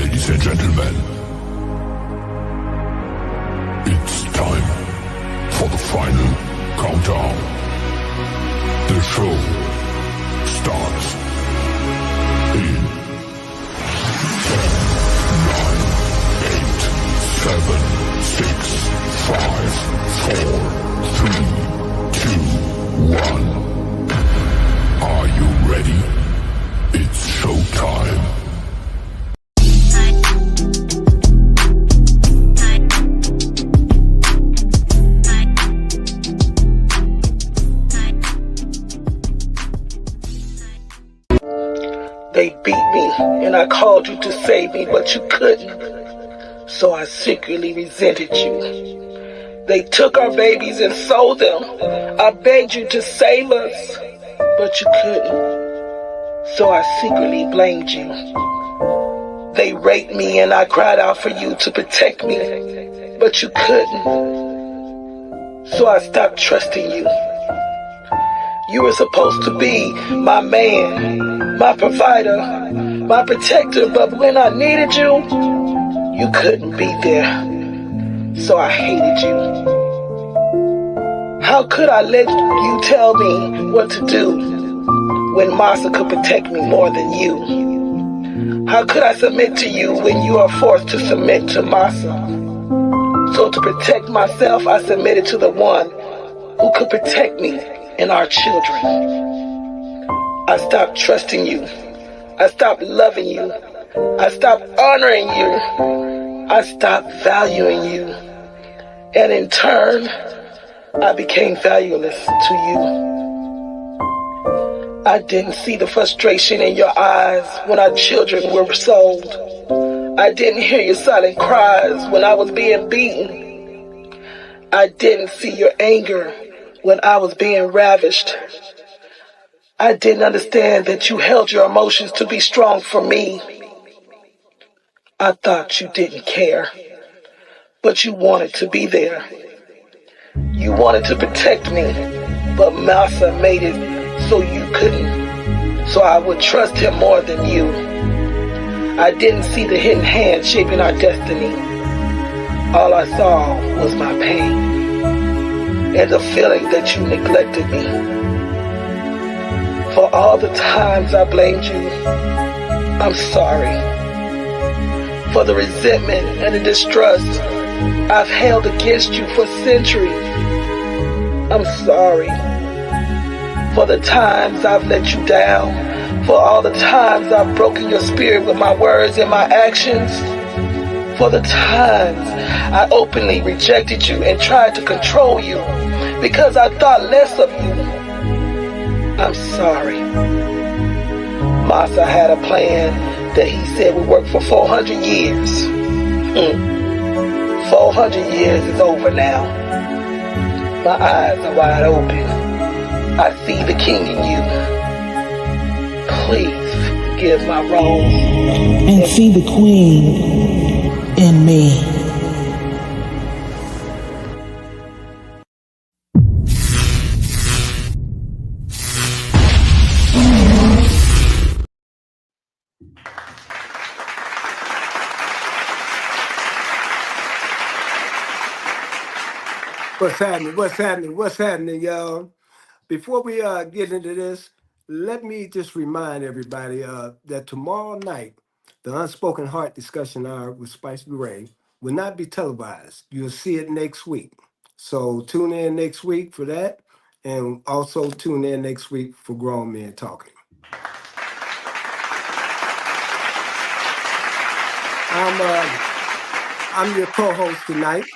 Ladies and gentlemen, it's time for the final countdown. The show starts in 10, 9, 8, 7, 6, 5, 4, 3, 2, 1. Are you ready? It's showtime. They beat me, and I called you to save me, but you couldn't. So I secretly resented you. They took our babies and sold them. I begged you to save us, but you couldn't. So I secretly blamed you. They raped me, and I cried out for you to protect me, but you couldn't. So I stopped trusting you. You were supposed to be my man, my provider, my protector, but when I needed you, you couldn't be there. So I hated you. How could I let you tell me what to do when Masa could protect me more than you? How could I submit to you when you are forced to submit to Masa? So to protect myself, I submitted to the one who could protect me and our children. I stopped trusting you. I stopped loving you. I stopped honoring you. I stopped valuing you. And in turn, I became valueless to you. I didn't see the frustration in your eyes when our children were sold. I didn't hear your silent cries when I was being beaten. I didn't see your anger when I was being ravished. I didn't understand that you held your emotions to be strong for me. I thought you didn't care, but you wanted to be there. You wanted to protect me, but Masa made it so you couldn't. So I would trust him more than you. I didn't see the hidden hand shaping our destiny. All I saw was my pain and the feeling that you neglected me. For all the times I blamed you, I'm sorry. For the resentment and the distrust I've held against you for centuries, I'm sorry. For the times I've let you down, for all the times I've broken your spirit with my words and my actions, for the times I openly rejected you and tried to control you because I thought less of you. I'm sorry. Masa had a plan that he said would work for 400 years. 400 years is over now. My eyes are wide open. I see the king in you. Please forgive my wrongs and see the queen in me. What's happening? What's happening? What's happening, y'all? Before we get into this, let me just remind everybody that tomorrow night, the Unspoken Heart Discussion Hour with Spice Ray will not be televised. You'll see it next week. So tune in next week for that, and also tune in next week for Grown Men Talking. I'm your co-host tonight.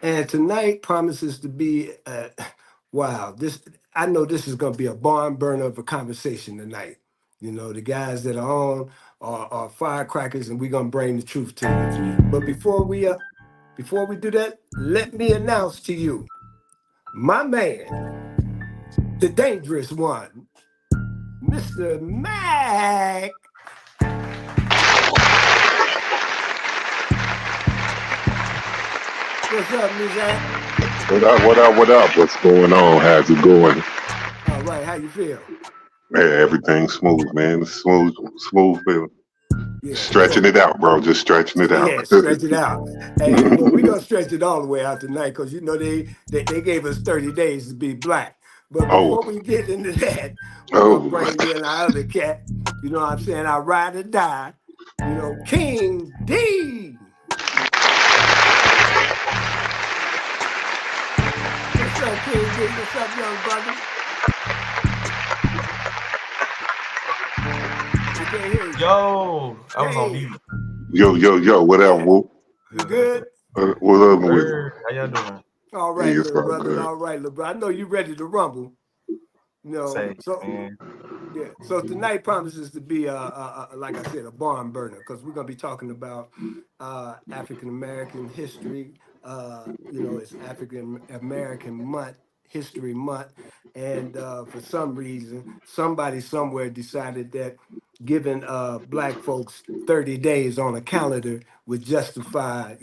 And tonight promises to be, wow, I know this is going to be a barn burner of a conversation tonight. You know, the guys that are on are firecrackers, and we're going to bring the truth to you. But before we do that, let me announce to you, my man, the dangerous one, Mr. Mac. What's up, Mizak? What up, what up, what up? What's going on? How's it going? All right, how you feel? Hey, everything's smooth, man. Smooth feeling. Yeah. Stretching So it out, bro. Just stretching it out. yeah, stretch it out. Hey, well, we're gonna stretch it all the way out tonight because you know they gave us 30 days to be black. But Oh, before we get into that, we're gonna oh. bring in our other cat. You know what I'm saying? Our ride or die. You know, King D. What's up, King D? What's up, young brother? We can't hear you. Yo, I was on Hey, mute. Yo. What up, yeah. Whoop? You good? What up with it? Sir, how y'all doing? All right, Yeah, it's little all brother. good. All right, little brother. I know you ready to rumble. You know, Say, so man. yeah. So tonight promises to be like I said, a barn burner because we're gonna be talking about African American history. You know, it's African American Month, History Month, and for some reason, somebody somewhere decided that giving black folks 30 days on a calendar would justify,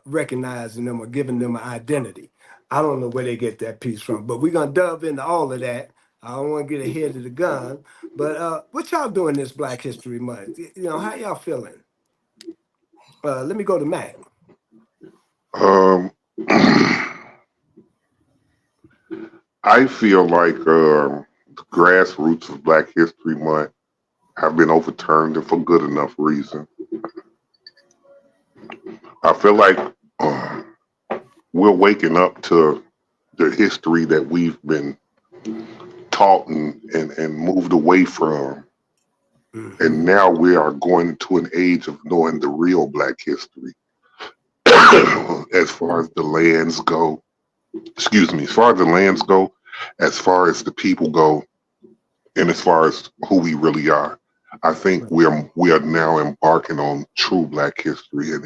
recognizing them or giving them an identity. I don't know where they get that piece from, but we're gonna delve into all of that. I don't want to get ahead of the gun, but what y'all doing this Black History Month? You know, how y'all feeling? Let me go to Mac. Um, I feel like the grassroots of Black History Month have been overturned and for good enough reason. I feel like we're waking up to the history that we've been taught and moved away from. And Mm-hmm. now we are going to an age of knowing the real Black history as far as the lands go. Excuse me, as far as the lands go, as far as the people go, and as far as who we really are. I think we are now embarking on true Black history, and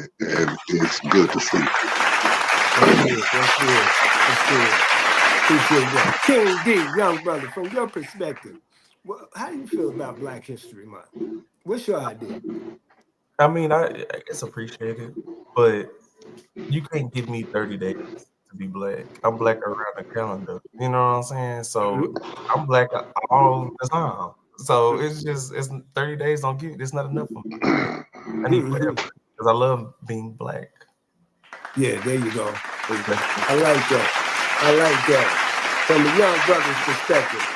it's good to see. That's good. That's good. That's good. Appreciate that. King D, young brother, from your perspective, how do you feel about Black History Month? What's your idea? I mean, it's appreciated, but you can't give me 30 days to be black. I'm black around the calendar. You know what I'm saying? So I'm black all the time. So it's 30 days don't give. It's not enough for me. I need forever because I love being black. Yeah, there you go. There you go. Bless you. I like that. I like that. From a young brother's perspective.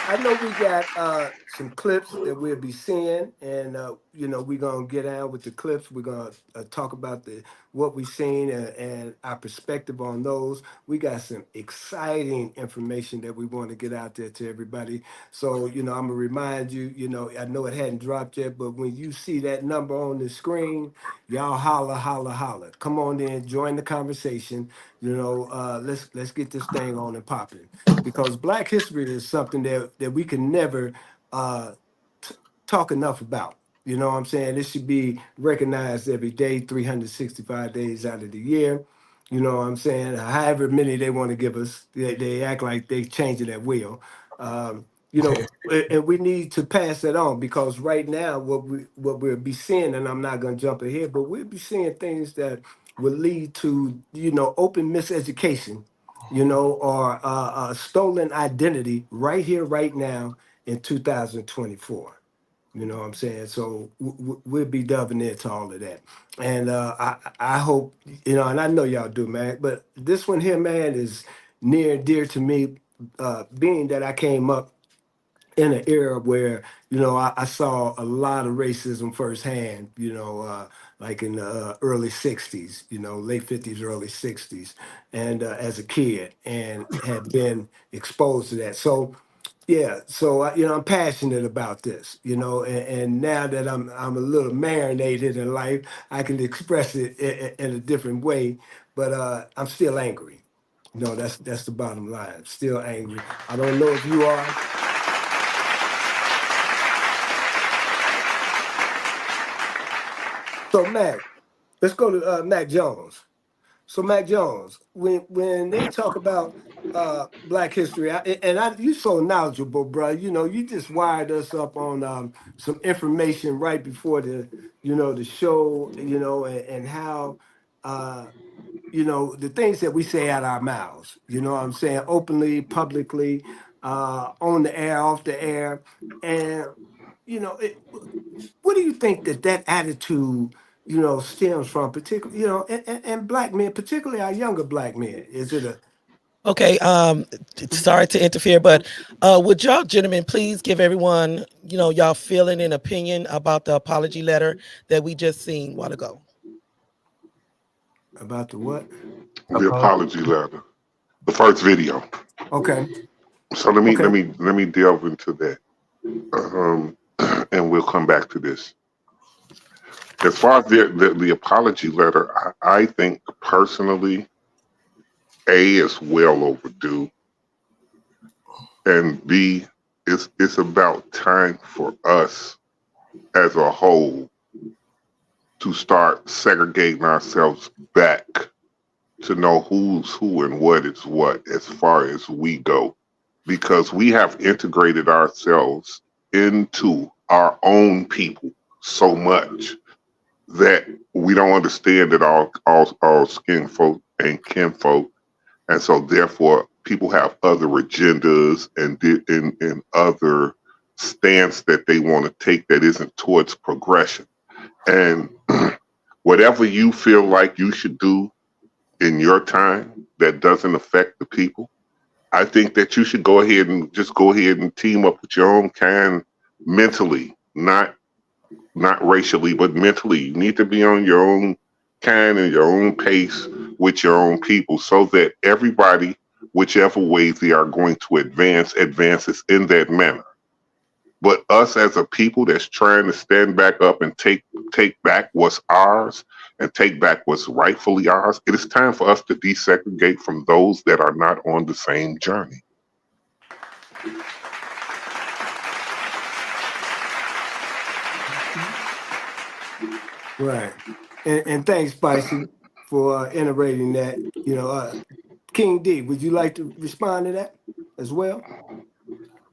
I know we got some clips that we'll be seeing, and we're gonna get on with the clips. We're gonna talk about the what we've seen and our perspective on those. We got some exciting information that we want to get out there to everybody. So I'm gonna remind you. I know it hadn't dropped yet, but when you see that number on the screen, y'all holler, holler, holler. Come on in, join the conversation. Let's get this thing on and popping because Black history is something that we can never uh, talk enough about. You know what I'm saying? It should be recognized every day, 365 days out of the year. You know what I'm saying? However many they want to give us, they act like they changing at will. And we need to pass that on because right now what we'll be seeing, and I'm not going to jump ahead, but we'll be seeing things that will lead to open miseducation, or stolen identity right here, right now in 2024. You know what I'm saying? So we'll be delving into all of that. And I hope, and I know y'all do, man, but this one here, man, is near and dear to me, being that I came up in an era where I saw a lot of racism firsthand, like in the early 60s, late 50s, early 60s, and as a kid, and had been exposed to that. So yeah, so I'm passionate about this, and now that I'm a little marinated in life, I can express it in a different way, but I'm still angry. That's the bottom line. Still angry. I don't know if you are. So Mac, let's go to Mac Jones. So Mac Jones, when they talk about Black history, you so knowledgeable, bro. You just wired us up on some information right before the show, and how the things that we say out our mouths. You know what I'm saying, openly, publicly, on the air, off the air, and you know, what do you think that attitude, you know, stems from? Particularly, you know, and black men, particularly our younger black men. Is it a Okay, sorry to interfere, but would y'all gentlemen please give everyone, you know, y'all feeling and opinion about the apology letter that we just seen a while ago? about the what? The apology letter, the first video. Okay. So let Okay. me delve into that, and we'll come back to this. As far as the apology letter, I think personally, A, is well overdue, and B, it's about time for us as a whole to start segregating ourselves back to know who's who and what is what as far as we go, because we have integrated ourselves into our own people so much that we don't understand that all skin folk and kinfolk, and so therefore people have other agendas and other stance that they want to take that isn't towards progression. And whatever you feel like you should do in your time that doesn't affect the people, I think that you should go ahead and team up with your own kind mentally, not racially, but mentally. You need to be on your own kind and your own pace with your own people, so that everybody, whichever way they are going to advances in that manner. But us as a people that's trying to stand back up and take back what's ours and take back what's rightfully ours, it is time for us to desegregate from those that are not on the same journey. Right. And thanks, Spicy, for iterating that. You know, King D, would you like to respond to that as well?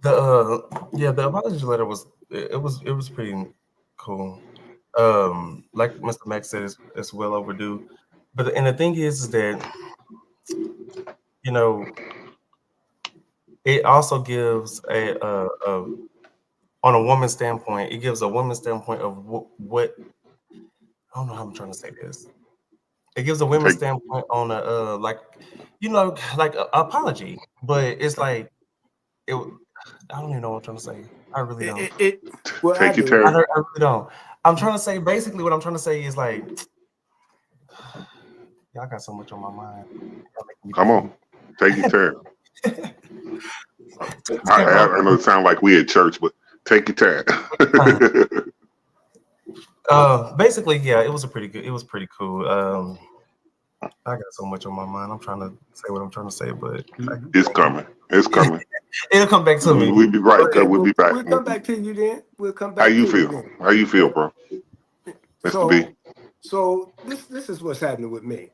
The apology letter was pretty cool. Like Mr. Max said, it's well overdue. But the thing is that, you know, it also gives on a woman's standpoint, it gives a woman's standpoint of what I don't know how I'm trying to say this. It gives a women's standpoint on a like, you know, like a apology, but it's like it. I don't even know what I'm trying to say. I really don't. Well, Take your I turn. really don't. I'm trying to say, basically what I'm trying to say is like, y'all got so much on my mind. Come on, take your turn. I know it sounds like we at church, but take your time. Basically, yeah, it was pretty cool. I got so much on my mind. I'm trying to say what I'm trying to say, but it's coming. It'll come back to me. We'll be right. Okay, We'll be back. We'll come back to you then. We'll come back. How you feel? How you feel, bro? Mr. B. So this is what's happening with me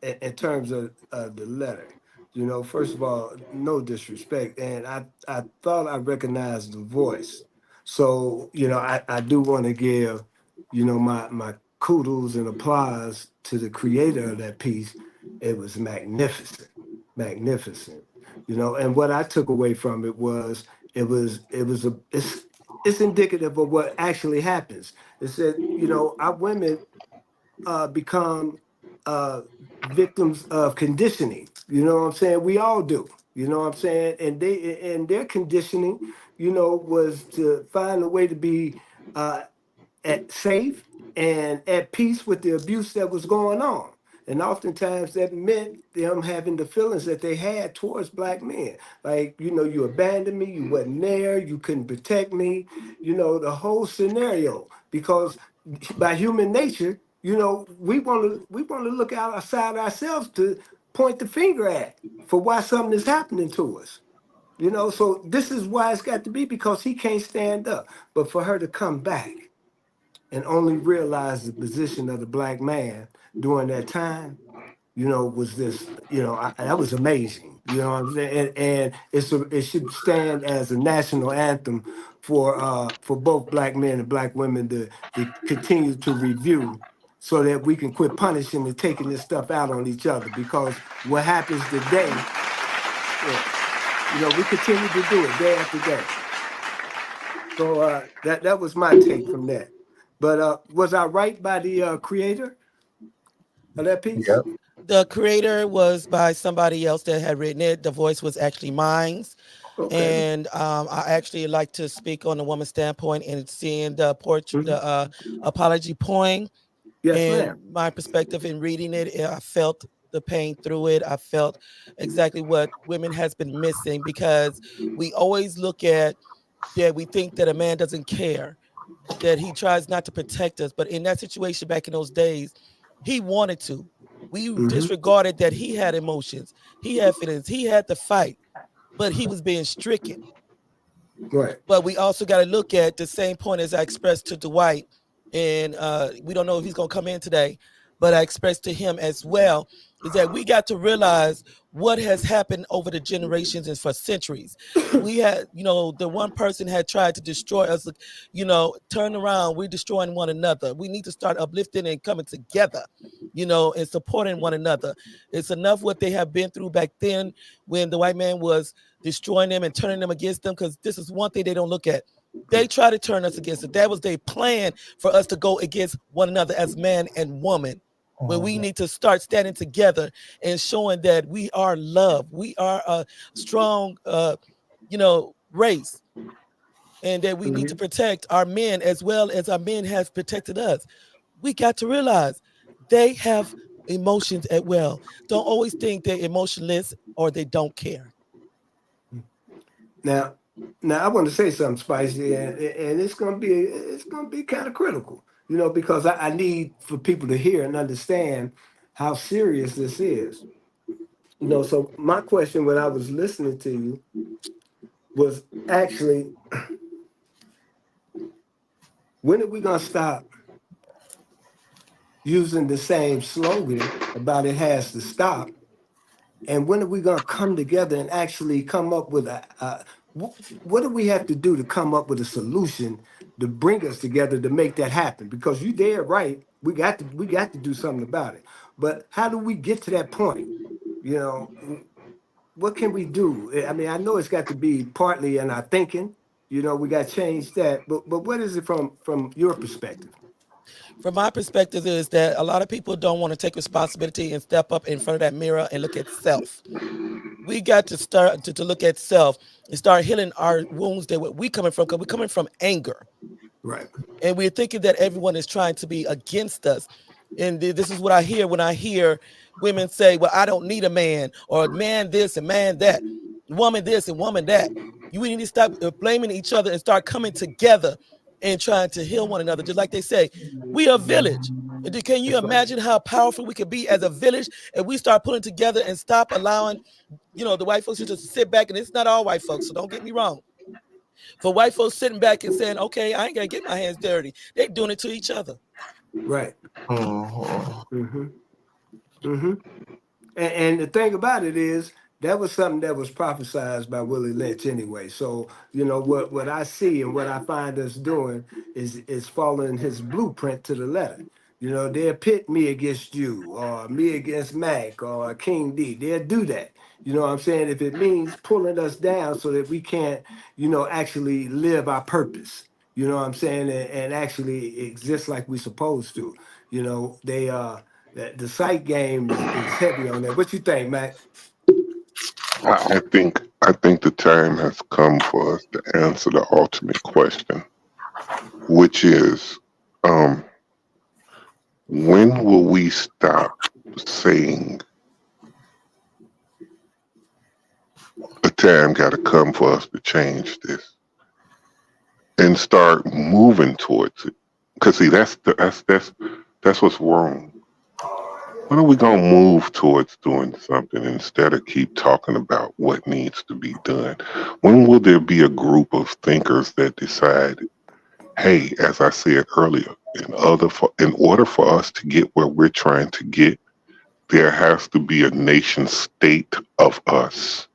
in terms of the letter. You know, first of all, no disrespect, and I thought I recognized the voice. So you know, I do want to give, you know, my kudos and applause to the creator of that piece. It was magnificent. You know, and what I took away from it was it's indicative of what actually happens. It said, you know, our women become victims of conditioning. You know what I'm saying? We all do. You know what I'm saying? And their conditioning, you know, was to find a way to be safe and at peace with the abuse that was going on. And oftentimes that meant them having the feelings that they had towards black men. Like, you know, you abandoned me, you wasn't there, you couldn't protect me, you know, the whole scenario. Because by human nature, you know, we want to look outside ourselves to point the finger at for why something is happening to us. You know, so this is why it's got to be, because he can't stand up. But for her to come back and only realize the position of the black man during that time, you know, was this, you know, that was amazing. You know what I'm saying? And it should stand as a national anthem for both black men and black women to continue to review, so that we can quit punishing and taking this stuff out on each other. Because what happens today, you know, we continue to do it day after day. So that was my take from that. But was I right by the creator of that piece? Yep. The creator was by somebody else that had written it. The voice was actually mine. Okay. And I actually like to speak on the woman's standpoint and seeing the portrait, Mhm. the apology poem, Yes, and ma'am. my perspective in reading it. I felt the pain through it. I felt exactly what women has been missing, because we always look at that. We think that a man doesn't care, that he tries not to protect us. But in that situation back in those days, he wanted to. We Hmm. disregarded that he had emotions, he had feelings, he had to fight, but he was being stricken. Right. But we also got to look at the same point as I expressed to Dwight, and we don't know if he's going to come in today, but I expressed to him as well, is that we got to realize what has happened over the generations and for centuries. We had, the one person had tried to destroy us, turn around, we're destroying one another. We need to start uplifting and coming together, and supporting one another. It's enough what they have been through back then when the white man was destroying them and turning them against them, because this is one thing they don't look at. They try to turn us against it. That was their plan, for us to go against one another as man and woman. When we need to start standing together and showing that we are love, we are a strong, race, and that we need to protect our men as well as our men have protected us. We got to realize they have emotions as well. Don't always think they're emotionless or they don't care. Now, I want to say something spicy, and it's gonna be kind of critical, because I need for people to hear and understand how serious this is. So my question when I was listening to you was actually, when are we gonna stop using the same slogan about it has to stop? And when are we going to come together and actually come up with what do we have to do to come up with a solution to bring us together to make that happen? Because you there, right? We got to do something about it. But how do we get to that point? You know, what can we do? I mean, I know it's got to be partly in our thinking. We got to change that. But what is it from your perspective? From my perspective, is that a lot of people don't want to take responsibility and step up in front of that mirror and look at self. We got to start to look at self and start healing our wounds that we coming from, because we're coming from anger. Right. And we're thinking that everyone is trying to be against us. And this is what I hear when I hear women say, well, I don't need a man, or man this and man that, woman this and woman that. We need to stop blaming each other and start coming together and trying to heal one another. Just like they say, we are a village. Can you imagine how powerful we could be as a village if we start pulling together and stop allowing, the white folks to just sit back? And it's not all white folks, so don't get me wrong. For white folks sitting back and saying, okay, I ain't gonna get my hands dirty. They're doing it to each other. Right. Mm-hmm. Mm-hmm. Mm-hmm. And the thing about it is, that was something that was prophesied by Willie Lynch anyway. So, what I see and what I find us doing is following his blueprint to the letter. They'll pit me against you, or me against Mac, or King D. They'll do that. You know what I'm saying? If it means pulling us down so that we can't, actually live our purpose. You know what I'm saying? And actually exist like we're supposed to. They the sight game is heavy on that. What you think, Mac? I think the time has come for us to answer the ultimate question, which is, when will we stop saying a time got to come for us to change this, and start moving towards it? Because see, that's what's wrong. When are we gonna move towards doing something instead of keep talking about what needs to be done? When will there be a group of thinkers that decide, hey, as I said earlier, in order for us to get where we're trying to get, there has to be a nation state of us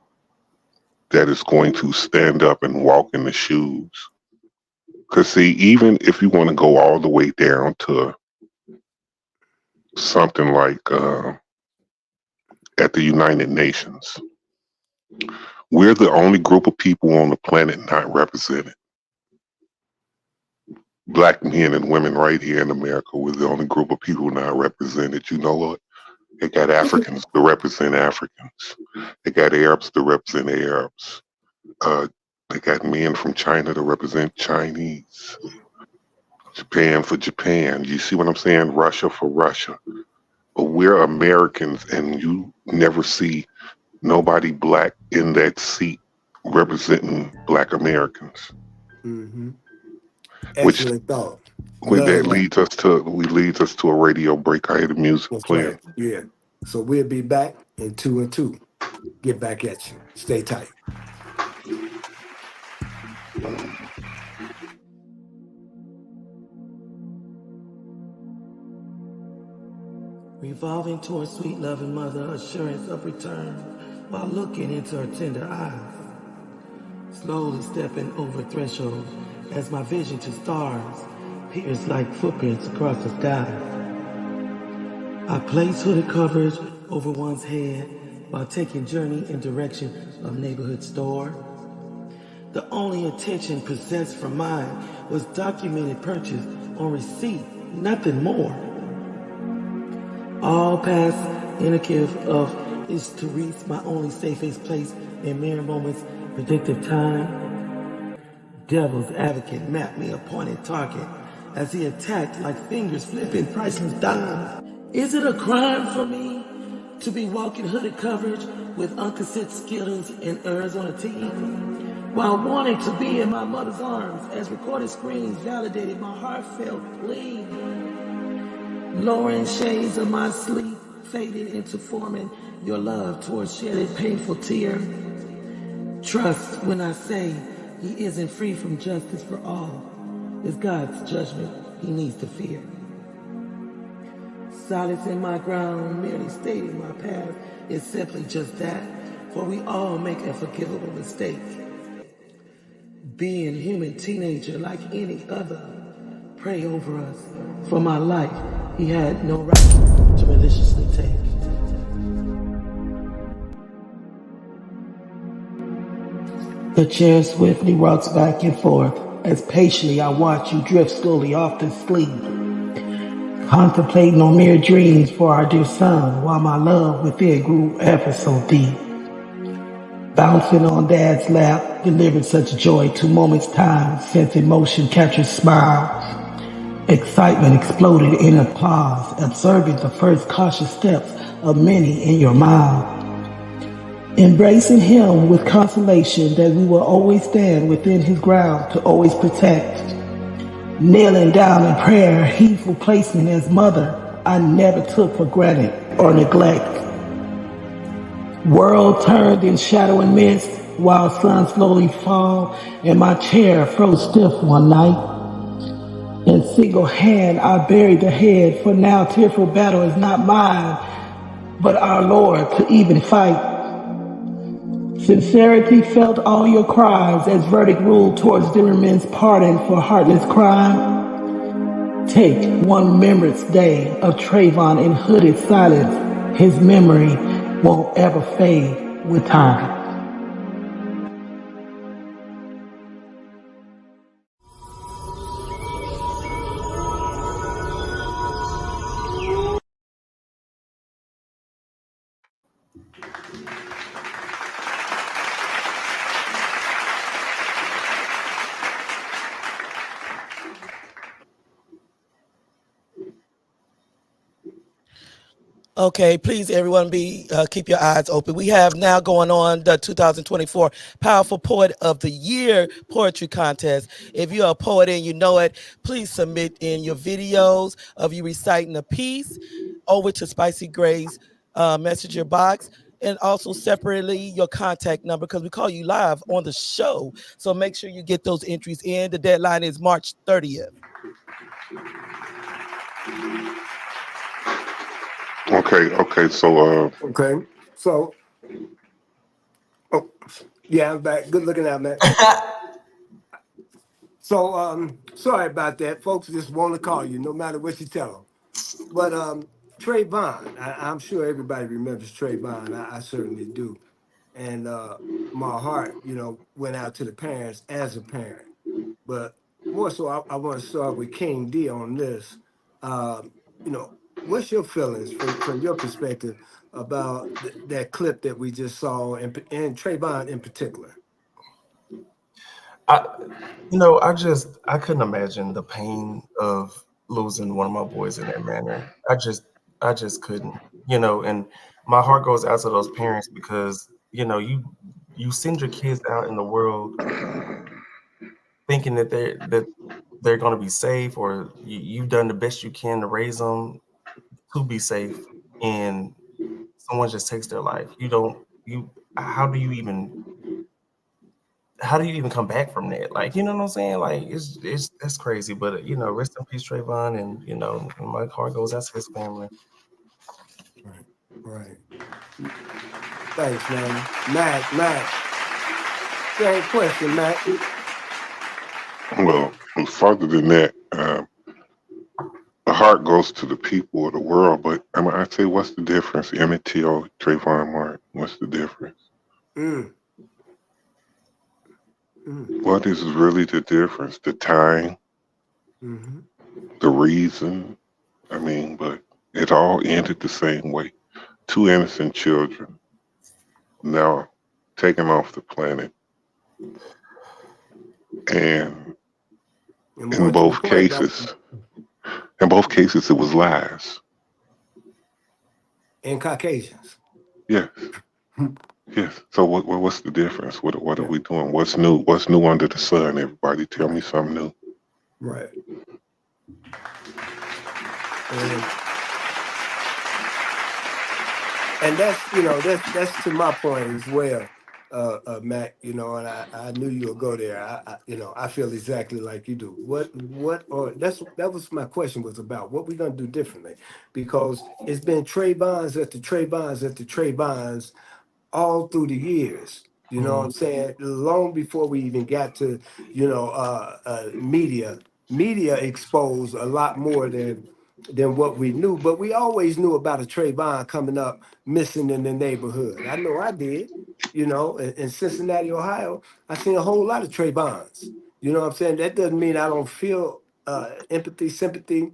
that is going to stand up and walk in the shoes. Because see, even if you want to go all the way down to something like at the United Nations, we're the only group of people on the planet not represented. black men and women right here in America. We're the only group of people not represented. You know what? They got Africans to represent Africans. They got Arabs to represent Arabs. They got men from China to represent Chinese. Japan for Japan. You see what I'm saying? Russia for Russia. But we're Americans, and you never see nobody black in that seat representing black Americans. Mm-hmm. Which Excellent thought. when Love that that. leads us to a radio break. I hear the music That's playing. right. Yeah. So we'll be back in 2 and 2. Get back at you. Stay tight. Revolving towards sweet loving mother, assurance of return, while looking into her tender eyes. Slowly stepping over threshold as my vision to stars pierce like footprints across the sky. I place hooded coverage over one's head while taking journey in direction of neighborhood store. The only attention possessed from mine was documented purchase on receipt, nothing more. All past indicative of is to reach my only safest place in mere moments, predictive time. Devil's advocate mapped me a pointed target as he attacked like fingers flipping priceless dimes. Is it a crime for me to be walking hooded coverage with unconsidered Skittles and Arizona tea? While wanting to be in my mother's arms as recorded screens validated my heartfelt plea. Lowering shades of my sleep, fading into forming your love towards shedding painful tear. Trust when I say he isn't free from justice for all. It's God's judgment he needs to fear. Silence in my ground, merely stating my path is simply just that, for we all make a forgivable mistake. Being human teenager like any other, pray over us. For my life, he had no right to maliciously take. The chair swiftly rocks back and forth as patiently I watch you drift slowly off to sleep. Contemplating on mere dreams for our dear son while my love within grew ever so deep. Bouncing on dad's lap, delivered such joy to moments time, since emotion captured smile. Excitement exploded in applause, observing the first cautious steps of many in your mind. Embracing him with consolation that we will always stand within his ground to always protect. Kneeling down in prayer, heedful placement as mother, I never took for granted or neglect. World turned in shadow and mist while sun slowly fall and my chair froze stiff one night. In single hand I buried the head, for now tearful battle is not mine, but our Lord to even fight. Sincerity felt all your cries as verdict ruled towards Zimmerman's pardon for heartless crime. Take one remembrance day of Trayvon in hooded silence. His memory won't ever fade with time. Okay, please everyone keep your eyes open. We have now going on the 2024 Powerful Poet of the Year Poetry Contest. If you're a poet and you know it, please submit in your videos of you reciting a piece over to Spicy Gray's messenger box, and also separately your contact number, because we call you live on the show. So make sure you get those entries in. The deadline is March 30th. Okay. So, yeah, I'm back. Good looking out, man. So, sorry about that. Folks just want to call you no matter what you tell them. But Trayvon, I'm sure everybody remembers Trayvon. I certainly do. And my heart, went out to the parents as a parent. But more so, I want to start with King D on this. You know, what's your feelings from your perspective about that clip that we just saw, and Trayvon in particular? I, I couldn't imagine the pain of losing one of my boys in that manner. I just couldn't, and my heart goes out to those parents because, you send your kids out in the world thinking that they're going to be safe, or you've done the best you can to raise them to be safe, and someone just takes their life. How do you even come back from that? Like, you know what I'm saying? Like, it's that's crazy. But rest in peace, Trayvon, and my heart goes out to his family. Right, right. Thanks, man. Matt. Same question, Matt. Well, further than that, the heart goes to the people of the world. But I say, what's the difference? Emmett Till, Trayvon Martin. What's the difference? What is really the difference? The time, the reason. But it all ended the same way. 2 innocent children now taken off the planet. And in both cases, it was lies. And Caucasians. Yes. Yes. So what's the difference? What are we doing? What's new? What's new under the sun? Everybody, tell me something new. Right. And that's to my point as well, Matt. And I knew you would go there. I feel exactly like you do. That was my question was about. What we gonna do differently? Because it's been Trayvons after Trayvons after Trayvons all through the years. You know what I'm saying? Long before we even got to, media. Media exposed a lot more than what we knew, but we always knew about a Trayvon coming up missing in the neighborhood. I know I did. In Cincinnati, Ohio, I seen a whole lot of Trayvons. You know what I'm saying? That doesn't mean I don't feel empathy, sympathy,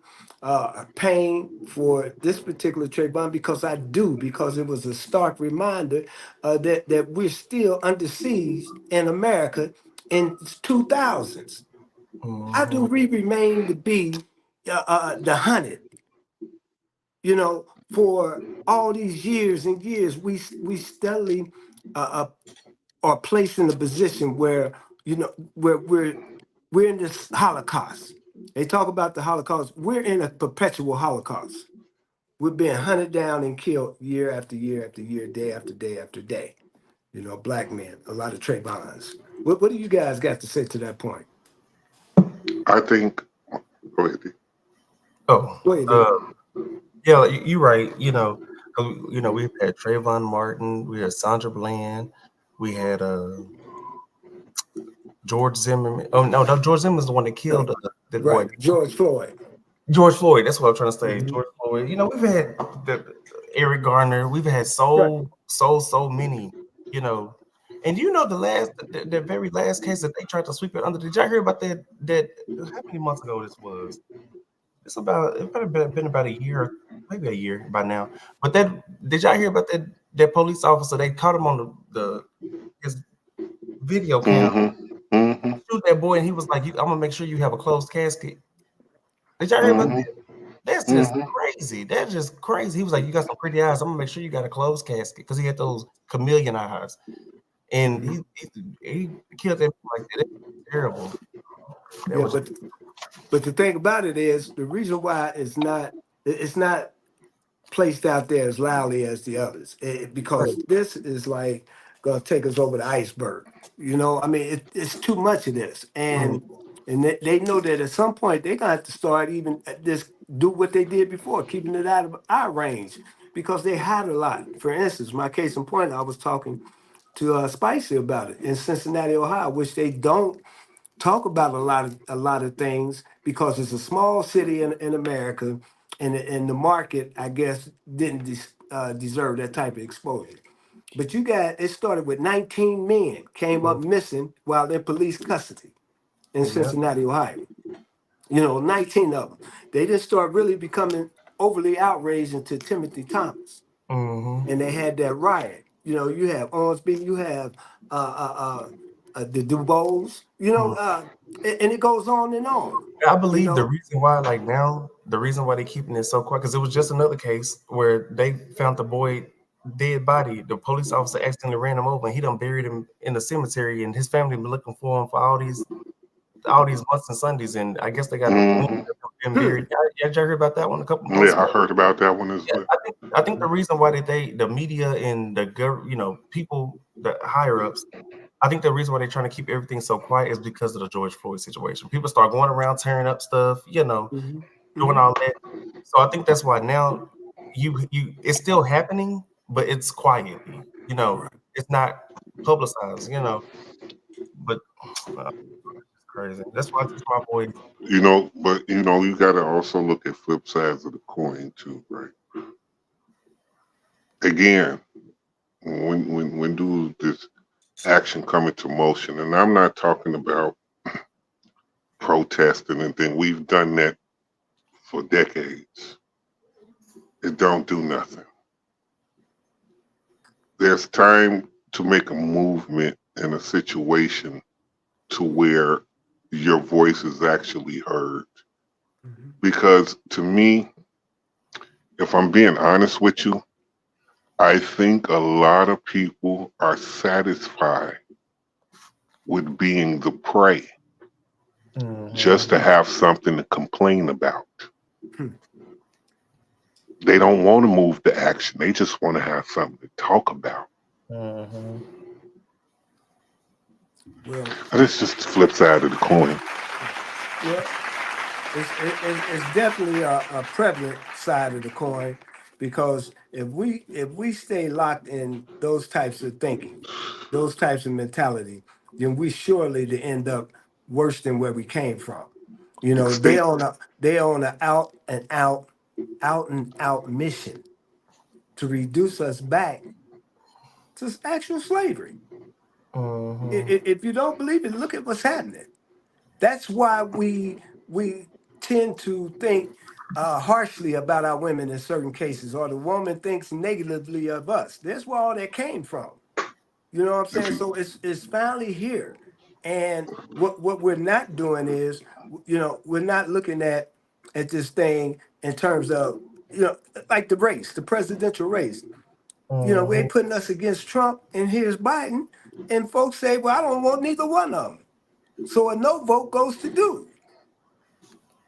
pain for this particular Trayvon, because I do, because it was a stark reminder that we're still under siege in America in 2000s. How do we remain to be the hunted? For all these years and years, we steadily are placed in a position where we're in this Holocaust. They talk about the Holocaust. We're in a perpetual Holocaust. We're being hunted down and killed year after year after year, day after day after day. Black men, a lot of Trayvons. What do you guys got to say to that point? I think. Go ahead. Oh, Go ahead. Yeah, you're right. We've had Trayvon Martin, we had Sandra Bland, we had George Zimmerman. Oh no, George Zimmerman's the one that killed that boy. George Floyd. George Floyd. That's what I'm trying to say. George Floyd. We've had Eric Garner. We've had so many. And the very last case that they tried to sweep it under. Did y'all hear about that? That how many months ago this was? It better been about a year, maybe a year by now. But did y'all hear about that police officer? They caught him on his video camera. Shoot that boy, and he was like, "I'm gonna make sure you have a closed casket." Did y'all hear about that? That's just crazy. That's just crazy. He was like, "You got some pretty eyes. I'm gonna make sure you got a closed casket," because he had those chameleon eyes, and he killed that like that. It's terrible. But the thing about it is, the reason why it's not placed out there as loudly as the others, because this is like gonna take us over the iceberg. It's too much of this, and they know that at some point they're gonna have to start even this do what they did before, keeping it out of our range, because they had a lot. For instance, my case in point, I was talking to Spicy about it in Cincinnati, Ohio, which they don't talk about a lot of things, because it's a small city in America, and the market, I guess, didn't deserve that type of exposure. But it started with 19 men came up missing while in police custody in Cincinnati, Ohio. 19 of them. They didn't start really becoming overly outraged until Timothy Thomas. And they had that riot. You have Ormsby, you have the Dubose, and it goes on and on. I believe the reason why, like now, the reason why they're keeping it so quiet, because it was just another case where they found the boy dead body. The police officer accidentally ran him over, and he done buried him in the cemetery, and his family been looking for him for all these months and Sundays, and I guess they got him buried. Did you hear about that one a couple months ago? I heard about that one as well. I think the reason why the media and the people, the higher ups, I think the reason why they're trying to keep everything so quiet is because of the George Floyd situation. People start going around tearing up stuff, doing all that. So I think that's why now it's still happening, but it's quietly. It's not publicized. But crazy. That's why my boy. But you got to also look at flip sides of the coin too, right? Again, when do this action come into motion? And I'm not talking about protesting and things. We've done that for decades. It don't do nothing. There's time to make a movement in a situation to where your voice is actually heard. Because to me, if I'm being honest with you, I think a lot of people are satisfied with being the prey just to have something to complain about. They don't want to move to action. They just want to have something to talk about. Well, and it's just the flip side of the coin. Well, it's definitely a prevalent side of the coin, because if we stay locked in those types of thinking, those types of mentality, then we surely to end up worse than where we came from. They on a out and out mission to reduce us back to actual slavery. If you don't believe it, look at what's happening. That's why we tend to think harshly about our women in certain cases, or the woman thinks negatively of us. That's where all that came from. You know what I'm saying? So it's finally here. And what we're not doing is, we're not looking at this thing in terms of, like the race, the presidential race. They putting us against Trump, and here's Biden, and folks say, well, I don't want neither one of them. So a no vote goes to do.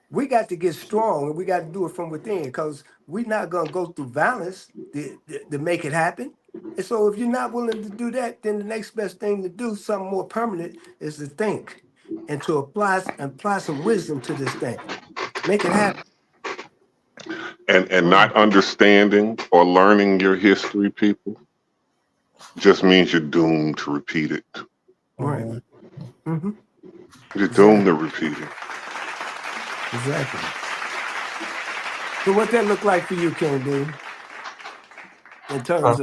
We got to get strong, and we got to do it from within, because we're not going to go through violence to make it happen. And so if you're not willing to do that, then the next best thing to do, something more permanent, is to think and to apply some wisdom to this thing. Make it happen. And not understanding or learning your history, people, just means you're doomed to repeat it. Right. Mm-hmm. You're doomed to repeat it. Exactly. So what that look like for you, King D, in terms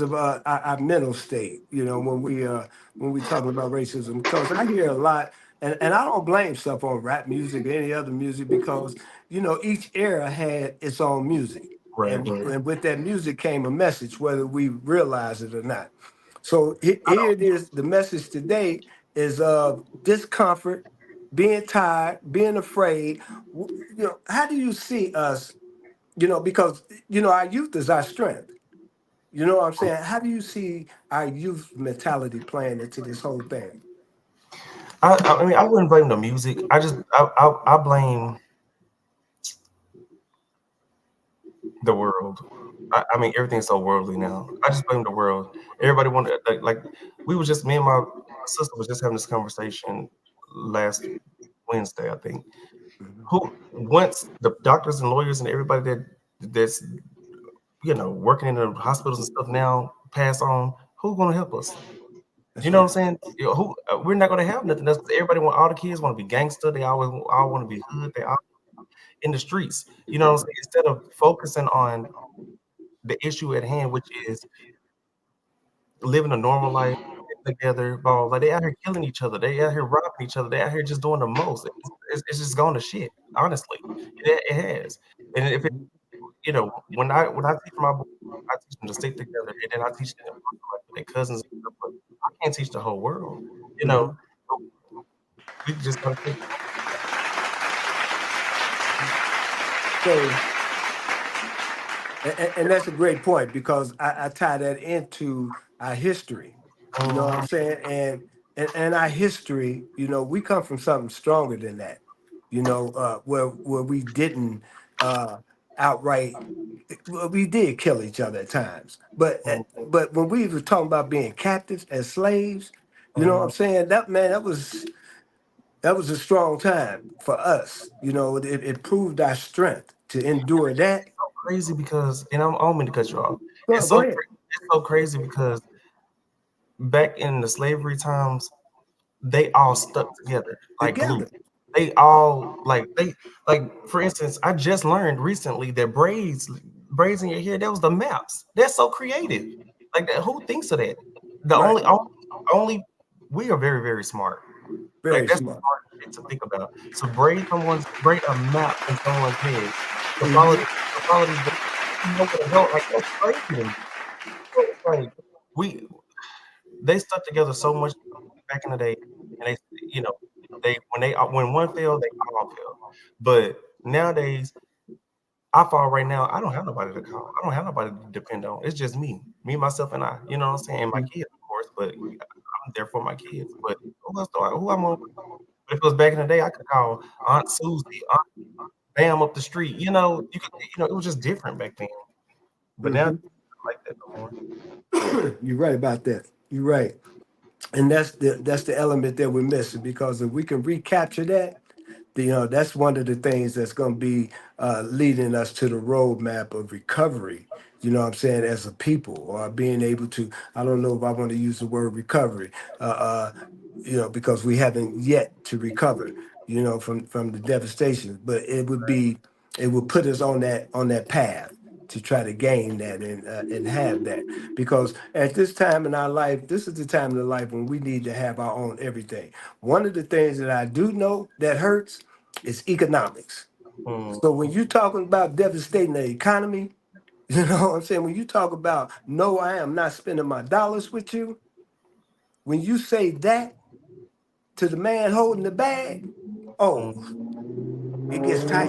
of our mental state, when we talking about racism? Because I hear a lot, and I don't blame stuff on rap music or any other music, because each era had its own music. Right. And with that music came a message, whether we realize it or not. So here it is. The message today is of discomfort, being tired, being afraid. How do you see us? Because our youth is our strength. You know what I'm saying? How do you see our youth mentality playing into this whole thing? I mean, I wouldn't blame the music. I blame the world. I mean, everything's so worldly now. I just blame the world. Everybody wanted, like me and my sister was just having this conversation last Wednesday, I think. Who, once the doctors and lawyers and everybody that's working in the hospitals and stuff now pass on, who's going to help us? What I'm saying? We're not going to have nothing else. Everybody all the kids want to be gangster. They all want to be hood. They all in the streets. What I'm saying? Instead of focusing on the issue at hand, which is living a normal life, together, ball. Like they out here killing each other. They out here robbing each other. They out here just doing the most. It's just gone to shit. Honestly, it has. And if it, you know, when I teach my boys, I teach them to stick together, and then I teach them like their cousins and stuff. But I can't teach the whole world. You know, we just gotta think. So, and that's a great point because I tie that into our history. You know what I'm saying? And our history, you know, we come from something stronger than that. You know, where we didn't outright, well, we did kill each other at times. But when we were talking about being captives as slaves, you know what I'm saying? That was a strong time for us. You know, it proved our strength to endure that. Crazy because, and I don't mean to cut you off. Go It's ahead. so crazy because back in the slavery times, they all stuck together like glue. Together. They all like for instance, I just learned recently that braids in your hair, that was the maps. That's so creative. Like that, who thinks of that? The Right. only we are very, very smart. Very Like that's smart. hard shit to think about. So braid a map in someone's head. The quality, you know what the hell, like that's crazy. Like they stuck together so much back in the day, and they, you know, when one failed, they all failed. But nowadays, I fall right now. I don't have nobody to call. I don't have nobody to depend on. It's just me, myself, and I. You know what I'm saying? And my kids, of course, but I'm there for my kids. But who else who I'm on? But if it was back in the day, I could call Aunt Susie, Aunt Bam up the street. You know, it was just different back then. But now, like that no more. You're right about that. You're right. And that's the element that we're missing, because if we can recapture that, you know, that's one of the things that's going to be leading us to the roadmap of recovery. You know what I'm saying, as a people, or being able to, I don't know if I want to use the word recovery, you know, because we haven't yet to recover, you know, from the devastation. But it would put us on that path to try to gain that and have that. Because at this time in our life, this is the time in the life when we need to have our own everything. One of the things that I do know that hurts is economics. So when you're talking about devastating the economy, you know what I'm saying? When you talk about, no, I am not spending my dollars with you, when you say that to the man holding the bag, oh, it gets tight.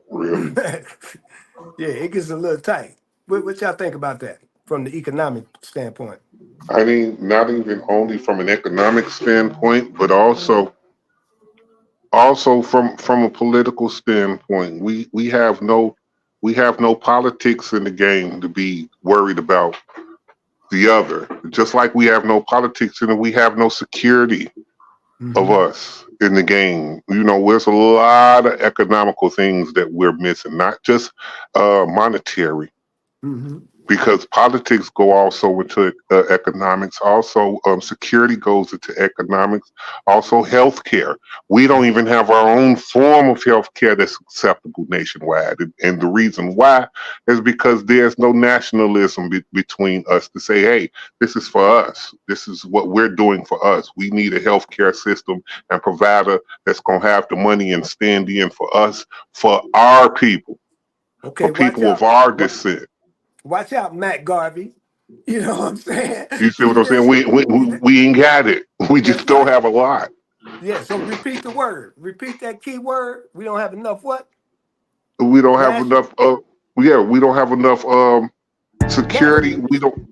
Real. Yeah, it gets a little tight. What y'all think about that from the economic standpoint? I mean, not even only from an economic standpoint, but also from a political standpoint. We have no politics in the game to be worried about the other. Just like we have no politics in it, we have no security of us in the game. You know, there's a lot of economical things that we're missing, not just monetary. Because politics go also into economics. Also, security goes into economics. Also, healthcare. We don't even have our own form of healthcare that's acceptable nationwide. And the reason why is because there's no nationalism between us to say, hey, this is for us. This is what we're doing for us. We need a healthcare system and provider that's going to have the money and stand in for us, for our people, for people of our descent. Watch out, Matt Garvey. You know what I'm saying? You see what I'm saying? We ain't got it. We just don't have a lot. Yeah, so repeat the word. Repeat that key word. We don't have enough what? We don't have enough we don't have enough security. We don't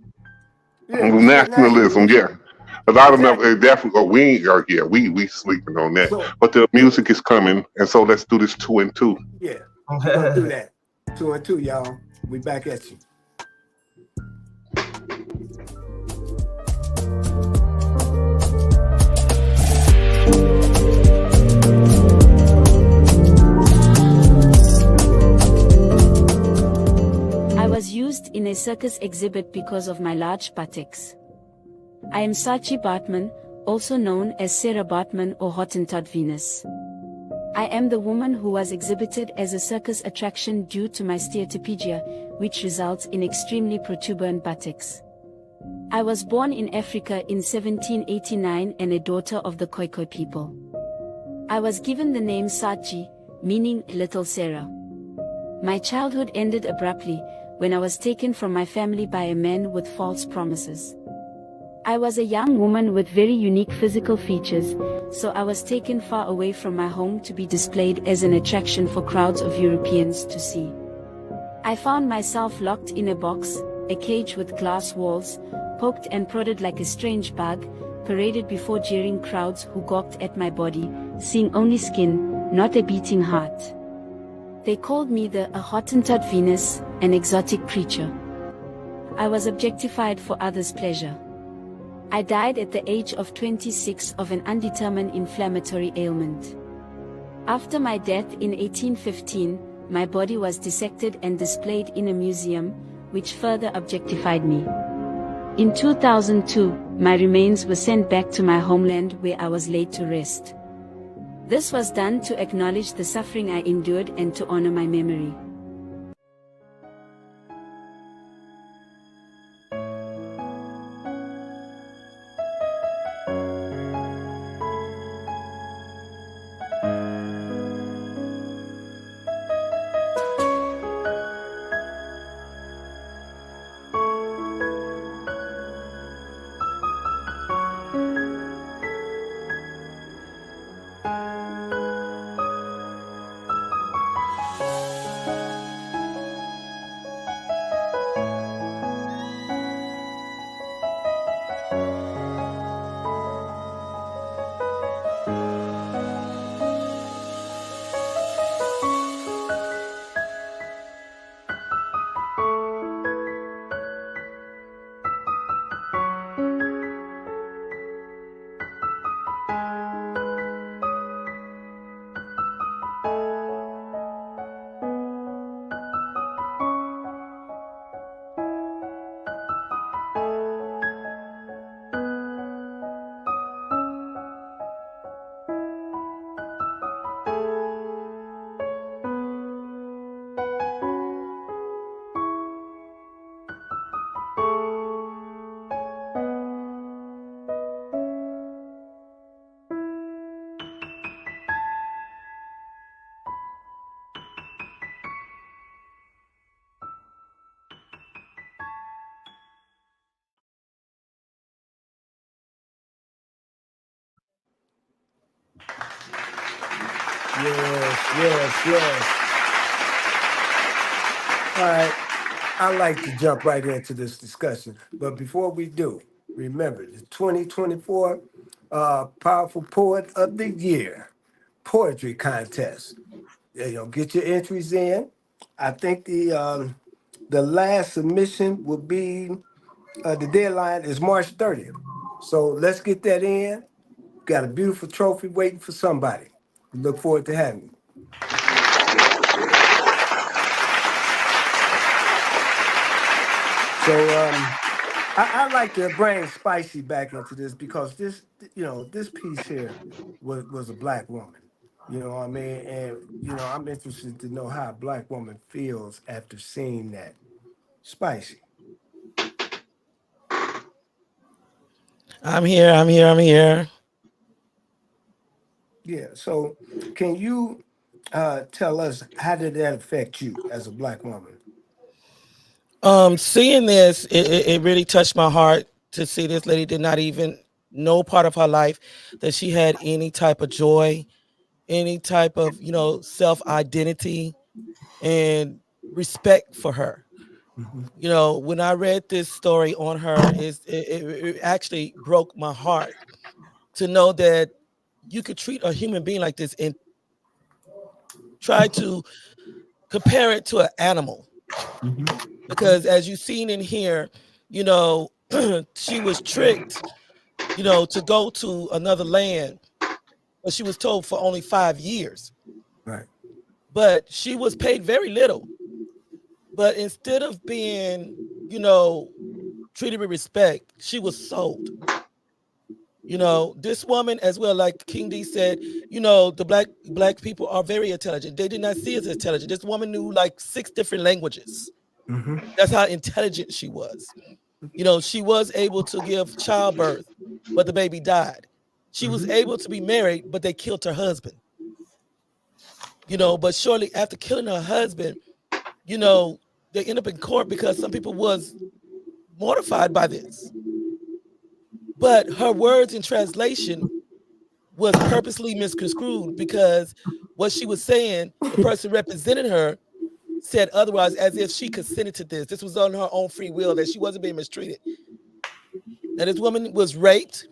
nationalism, yeah. A lot of enough definitely we sleeping on that. So, but the music is coming, and so let's do this 2 and 2. Yeah. We're gonna do that. 2 and 2, y'all. We back at you. I was used in a circus exhibit because of my large buttocks. I am Sachi Bartman, also known as Sarah Bartman or Hottentot Venus. I am the woman who was exhibited as a circus attraction due to my steatopygia, which results in extremely protuberant buttocks. I was born in Africa in 1789 and a daughter of the Khoikhoi people. I was given the name Sachi, meaning Little Sarah. My childhood ended abruptly when I was taken from my family by a man with false promises. I was a young woman with very unique physical features, so I was taken far away from my home to be displayed as an attraction for crowds of Europeans to see. I found myself locked in a box, a cage with glass walls, poked and prodded like a strange bug, paraded before jeering crowds who gawked at my body, seeing only skin, not a beating heart. They called me a Hottentot Venus, an exotic creature. I was objectified for others' pleasure. I died at the age of 26 of an undetermined inflammatory ailment. After my death in 1815, my body was dissected and displayed in a museum, which further objectified me. In 2002, my remains were sent back to my homeland where I was laid to rest. This was done to acknowledge the suffering I endured and to honor my memory. Yes. All right. I like to jump right into this discussion. But before we do, remember the 2024 Powerful Poet of the Year Poetry Contest. Get your entries in. I think the last submission will be, the deadline is March 30th. So let's get that in. Got a beautiful trophy waiting for somebody. We look forward to having you. So I like to bring Spicy back into this because this piece here was a Black woman. You know what I mean? And I'm interested to know how a Black woman feels after seeing that. Spicy. I'm here. Yeah. So can you tell us how did that affect you as a Black woman? Seeing this, it really touched my heart to see this lady did not even know part of her life that she had any type of joy, any type of, self-identity and respect for her. Mm-hmm. When I read this story on her, it actually broke my heart to know that you could treat a human being like this and try to compare it to an animal. Mm-hmm. Because as you've seen in here, she was tricked, to go to another land, but she was told for only 5 years. Right. But she was paid very little. But instead of being, treated with respect, she was sold. This woman as well, like King D said, the black people are very intelligent. They did not see us as intelligent. This woman knew like 6 different languages. Mm-hmm. That's how intelligent she was. You know, she was able to give childbirth, but the baby died. She was able to be married, but they killed her husband. You know, but shortly after killing her husband, you know, they end up in court because some people was mortified by this. But her words in translation was purposely misconstrued because what she was saying, the person representing her said otherwise, as if she consented to this. This was on her own free will, that she wasn't being mistreated. Now, this woman was raped.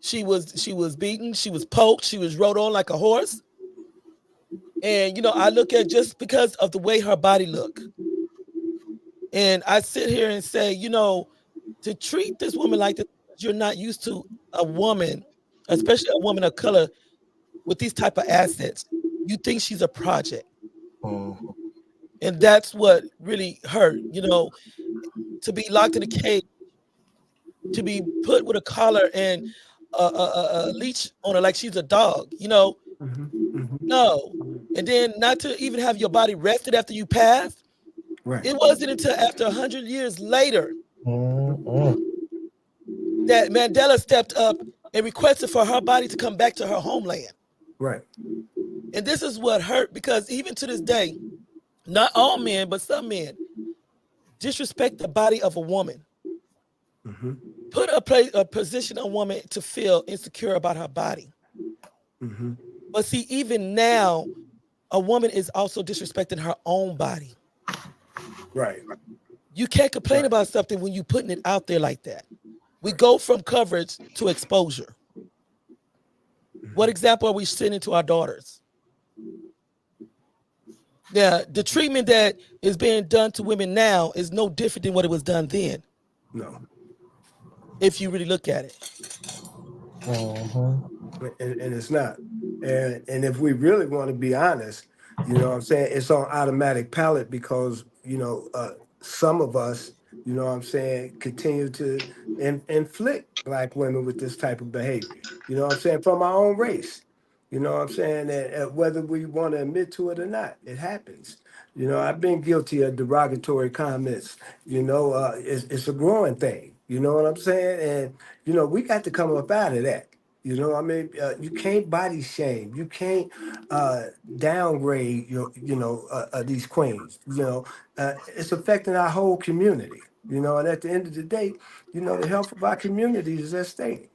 She was beaten. She was poked. She was rode on like a horse. And, you know, I look at just because of the way her body looked. And I sit here and say, you know, to treat this woman like this, you're not used to a woman, especially a woman of color with these type of assets. You think she's a project. And that's what really hurt, you know, to be locked in a cage, to be put with a collar and a leash on her like she's a dog, you know. No. And then not to even have your body rested after you passed. Right. It wasn't until after 100 years later that Mandela stepped up and requested for her body to come back to her homeland. Right. And this is what hurt, because even to this day, not all men, but some men disrespect the body of a woman. Put a position a woman to feel insecure about her body. But see, even now, a woman is also disrespecting her own body. Right. You can't complain about something when you're putting it out there like that. We go from coverage to exposure. What example are we sending to our daughters? Now, the treatment that is being done to women now is no different than what it was done then. No. If you really look at it. And it's not. And if we really want to be honest, you know what I'm saying, it's on automatic pilot because, you know, some of us, you know what I'm saying, continue to inflict Black women with this type of behavior, you know what I'm saying, from our own race. You know what I'm saying? And whether we want to admit to it or not, it happens. You know, I've been guilty of derogatory comments. You know, it's a growing thing. You know what I'm saying? And, you know, we got to come up out of that. You know, I mean, you can't body shame. You can't downgrade these queens. You know, it's affecting our whole community. You know, and at the end of the day, you know, the health of our community is at stake.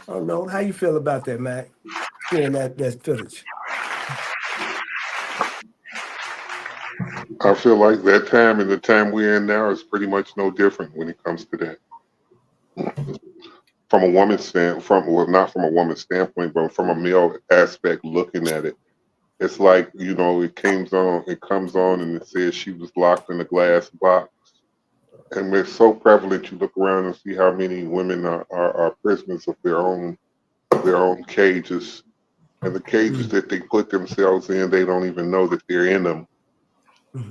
I don't know. How you feel about that, Mac? Seeing that footage. I feel like that time and the time we're in now is pretty much no different when it comes to that. From a woman's standpoint, not from a woman's standpoint, but from a male aspect looking at it, it's like, you know, it comes on and it says she was locked in a glass box. And it's so prevalent, you look around and see how many women are prisoners of their own cages. And the cages that they put themselves in, they don't even know that they're in them.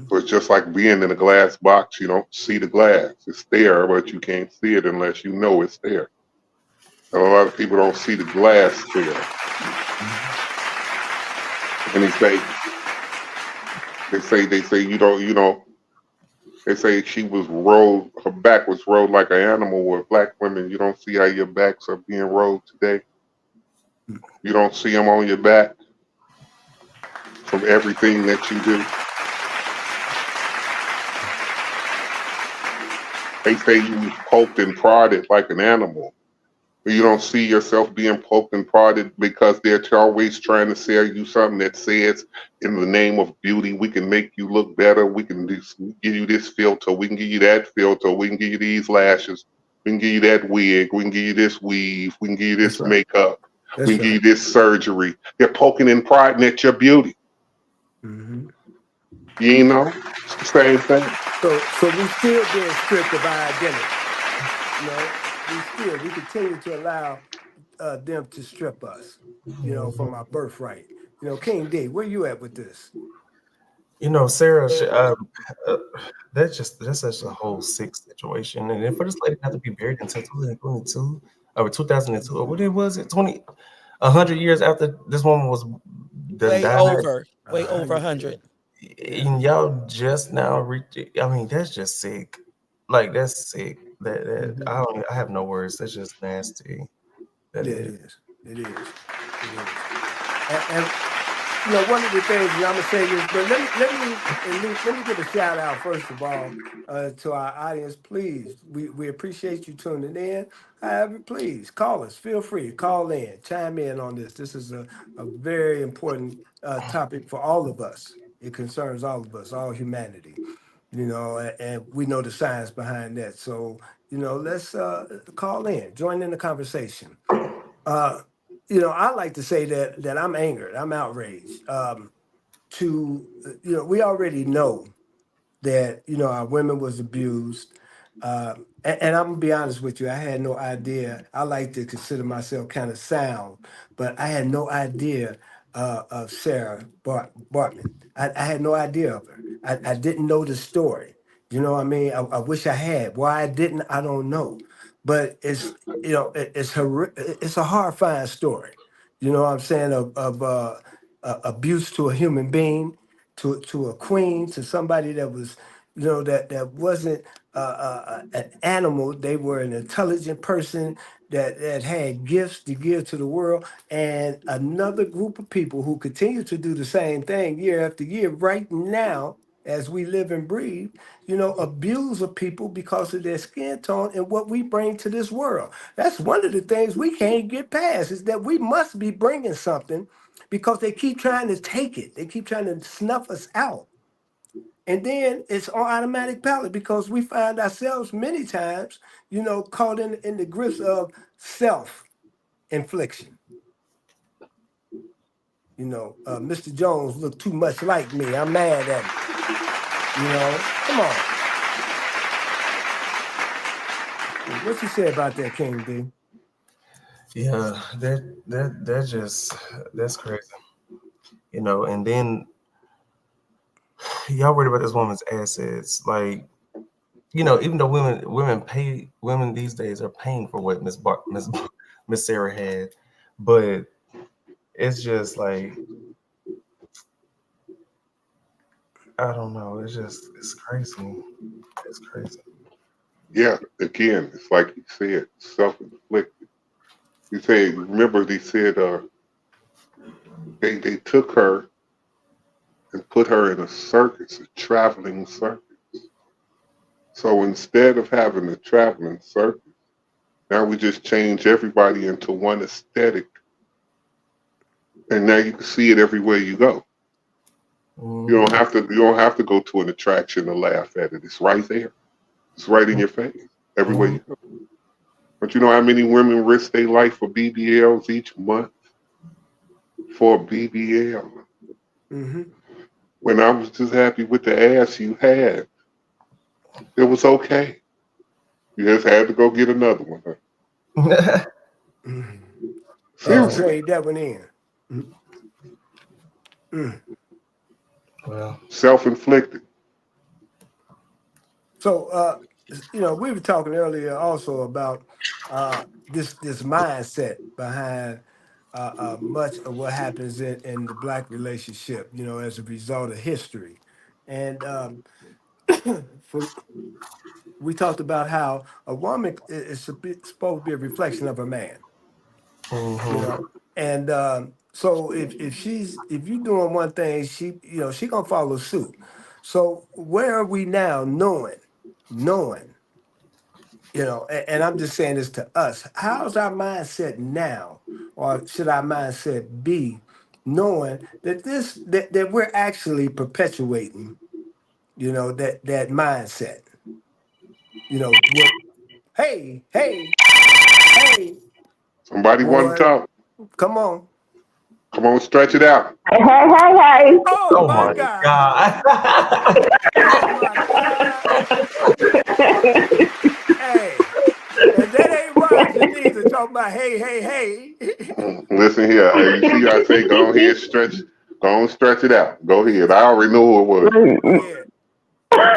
So it's just like being in a glass box. You don't see the glass. It's there, but you can't see it unless you know it's there. And a lot of people don't see the glass there. And they say, you know, they say she was rolled, her back was rolled like an animal. With Black women, you don't see how your backs are being rolled today. You don't see them on your back from everything that you do. They say you was poked and prodded like an animal. You don't see yourself being poked and prodded because they're always trying to sell you something that says, in the name of beauty, we can make you look better. We can give you this filter. We can give you that filter. We can give you these lashes. We can give you that wig. We can give you this weave. We can give you this makeup. We can give you this surgery. They're poking and prodding at your beauty. You know, it's the same thing. So we still being stripped of our identity. You know, we continue to allow them to strip us, you know, from our birthright. You know, King D, where you at with this? You know, Sarah, that's such a whole sick situation. And then for this lady not to be buried until 2022 or 2002, or what was it, 100 years after this woman was way over 100. And y'all just now reached it. I mean, that's just sick. Like, that's sick. That I have no words. That's just nasty. That Yeah, is. it is. And you know, one of the things, and I'm gonna say this, but let me give a shout out first of all to our audience. Please, we appreciate you tuning in. However, please call us. Feel free, call in, chime in on this. This is a very important topic for all of us. It concerns all of us, all humanity. You know, and we know the science behind that. So, you know, let's call in, join in the conversation. Uh, you know, I like to say that I'm angered, I'm outraged. You know, we already know that our women was abused. And I'm gonna be honest with you, I had no idea. I like to consider myself kind of sound, but I had no idea of Sarah Bartman. I had no idea of her. I didn't know the story. You know what I mean? I wish I had. Why I didn't, I don't know. But it's a horrifying story. You know what I'm saying? Of abuse to a human being, to a queen, to somebody that was that wasn't an animal. They were an intelligent person that had gifts to give to the world, and another group of people who continue to do the same thing year after year right now as we live and breathe, abuse of people because of their skin tone and what we bring to this world. That's one of the things we can't get past, is that we must be bringing something, because they keep trying to take it. They keep trying to snuff us out. And then it's on automatic pilot, because we find ourselves many times, caught in the grips of self-infliction. Mr. Jones looked too much like me. I'm mad at him. Come on. What you say about that, King D? Yeah, that's crazy. And then y'all worried about this woman's assets. Like, even though women these days are paying for what Miss Sarah had, but it's just like, I don't know. It's crazy. It's crazy. Yeah, again, it's like you said, self-inflicted. You say, remember they said they took her and put her in a circus, a traveling circus. So instead of having a traveling circus, now we just change everybody into one aesthetic, and now you can see it everywhere you go. You don't have to go to an attraction to laugh at it. It's right there. It's right in your face, everywhere you go. But you know how many women risk their life for BBLs each month? For a BBL. Mm-hmm. When I was just happy with the ass you had, it was okay. You just had to go get another one. Huh? Seriously. Trade that one in. Well, self-inflicted. So, we were talking earlier also about this mindset behind much of what happens in the Black relationship, as a result of history. And we talked about how a woman is supposed to be a reflection of a man. And so if you're doing one thing, she gonna follow suit. So where are we now, knowing, and I'm just saying this to us, how's our mindset now, or should our mindset be, knowing that that we're actually perpetuating, that mindset, what, hey, Somebody want to talk. Come on, stretch it out. Hey. Oh my God. Oh my God. Hey, and that ain't Roger neither, talking about hey. Listen here. You see, I say go ahead, stretch it out. Go ahead. I already know who it was. Yeah. I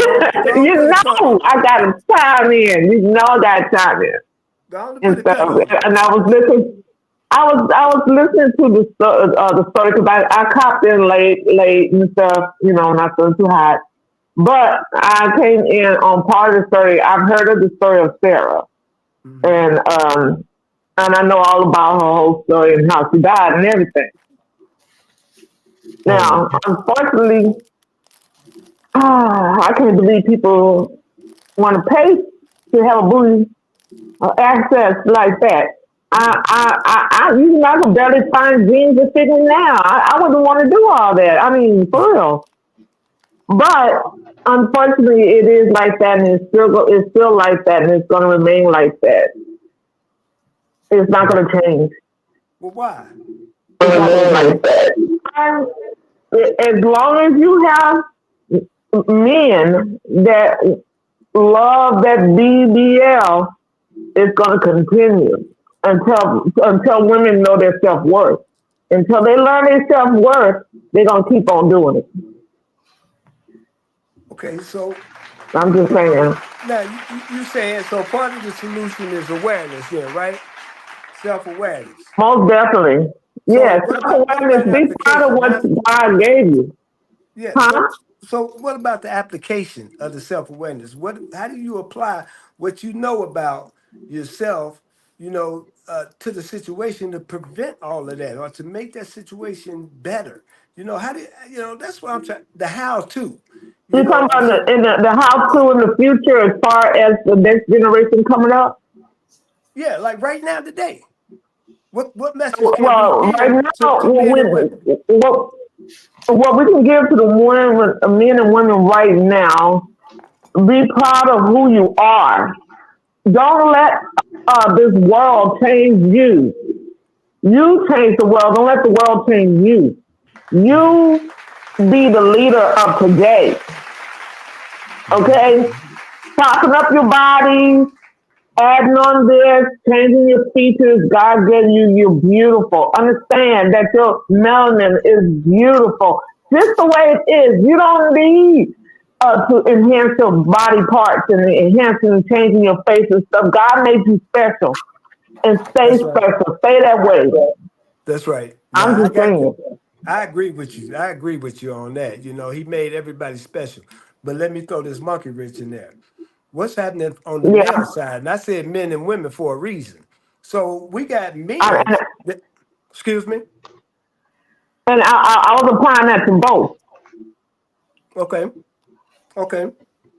got to chime in. I got to chime in. And I was listening. I was listening to the story, because I copped in late and stuff, not feeling too hot. But I came in on part of the story. I've heard of the story of Sarah, and I know all about her whole story and how she died and everything. Now, unfortunately, I can't believe people want to pay to have a booty access like that. You know, I can barely find jeans to fit in now. I wouldn't want to do all that. I mean, for real. But unfortunately, it is like that, and it's still like that, and it's going to remain like that. It's not going to change. Well, why? It's not gonna be like that. As long as you have men that love that BBL, it's going to continue until women know their self-worth. Until they learn their self-worth, they're going to keep on doing it. Okay, so I'm just saying. now you saying so part of the solution is awareness, yeah, right? Self-awareness. Most definitely. So Yes, what about self-awareness, be part of what God gave you. Yeah. Huh? So what about the application of the self-awareness? How do you apply what you know about yourself, to the situation to prevent all of that or to make that situation better? How do that's what I'm trying, the how to. You're talking about the how to in the future as far as the next generation coming up? Yeah, like right now today. What message can Well, we give right now, to men and women? what we can give to the men and women right now, be proud of who you are. Don't let this world change you. You change the world. Don't let the world change you. You be the leader of today. Okay? Topping up your body, adding on this, changing your features. God gave you. You're beautiful. Understand that your melanin is beautiful. Just the way it is. You don't need to enhance your body parts and enhancing and changing your face and stuff. God made you special. And stay special. Stay that way. That's right. I'm just saying. I agree with you. I agree with you on that. He made everybody special. But let me throw this monkey wrench in there. What's happening on the male side? And I said men and women for a reason. So we got men. Excuse me? And I was applying that to both. Okay.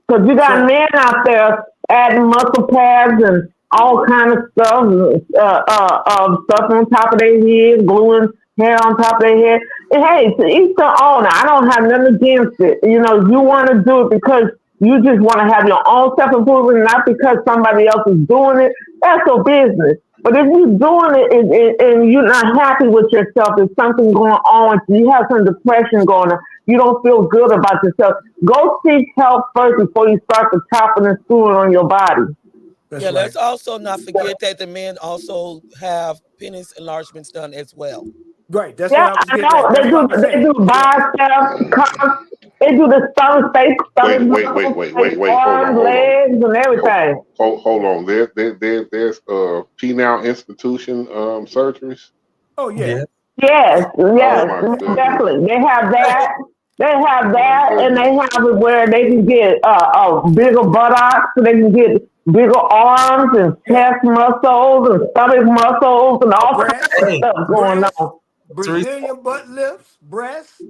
Because you got men out there adding muscle pads and all kind of stuff, stuff on top of their head, gluing hair on top of their head. And hey, to each their own. I don't have nothing against it. You want to do it because you just want to have your own self-improvement, not because somebody else is doing it. That's your business. But if you're doing it and you're not happy with yourself, there's something going on, you have some depression going on, you don't feel good about yourself, go seek help first before you start the chopping and screwing on your body. That's right. Let's also not forget that the men also have penis enlargements done as well. Right. That's what I was getting at. They do biceps, cups, they do the stomach, face, Wait. arms, legs, and everything. Hold on. There's penile institution surgeries. Oh yeah. Yes, definitely. They have that. And they have it where they can get bigger buttocks, so they can get bigger arms and chest muscles and stomach muscles and all kinds of stuff going on. Brazilian butt lifts, breasts.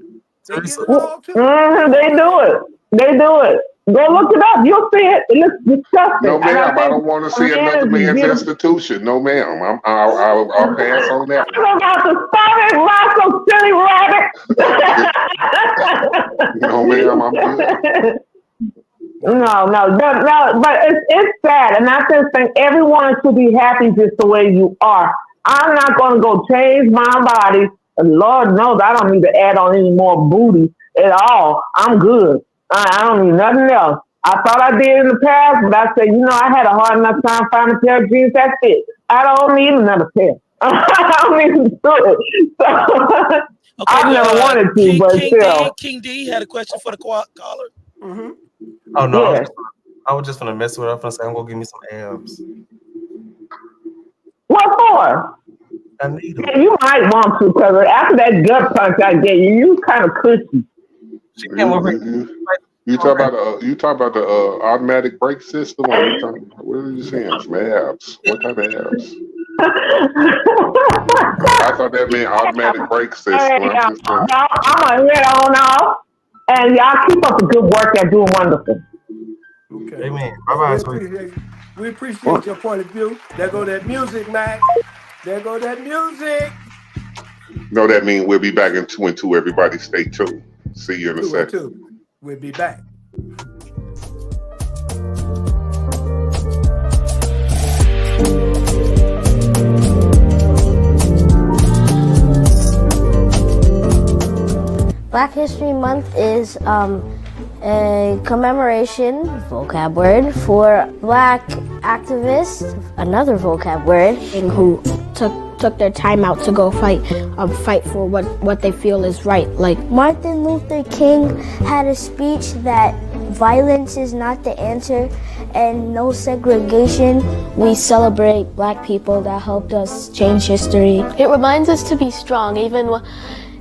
They get it all too. They do it. Go look it up. You'll see it. It looks disgusting. No, ma'am. I don't want to see another man's institution. No, ma'am. I'll pass on that. I'm about to stop it, Roscoe Silly Rabbit. No, ma'am. I'm good. No, but it's sad, and I just think everyone should be happy just the way you are. I'm not going to go change my body. And Lord knows I don't need to add on any more booty at all. I'm good. I don't need nothing else. I thought I did in the past, but I said, I had a hard enough time finding a pair of jeans that fit. I don't need another pair. I don't need to do it. So, I never wanted to, but still. King D had a question for the caller. Mm-hmm. Oh, no. Yeah. I was just going to mess with her. I'm going to say, I'm going to give me some abs. What for? I need them. Yeah, you might want to, because after that gut punch I gave you, you kind of cushy. She came over. You talk about the automatic brake system, or you talking about what are you saying? Some abs? What type of abs? I thought that meant automatic brake system. Hey, I'm just saying. I'm gonna head on off, and y'all keep up the good work. You're doing wonderful. Okay. Amen. Well, Bye bye. we appreciate your point of view. There go that music, Mac. There go that music. No, that means we'll be back in 2 and 2. Everybody stay tuned. See you in a 2 and second. 2. We'll be back. Black History Month is a commemoration, vocab word, for Black activists, another vocab word, who took their time out to go fight for what they feel is right. Like Martin Luther King had a speech that violence is not the answer and no segregation. We celebrate Black people that helped us change history. It reminds us to be strong, even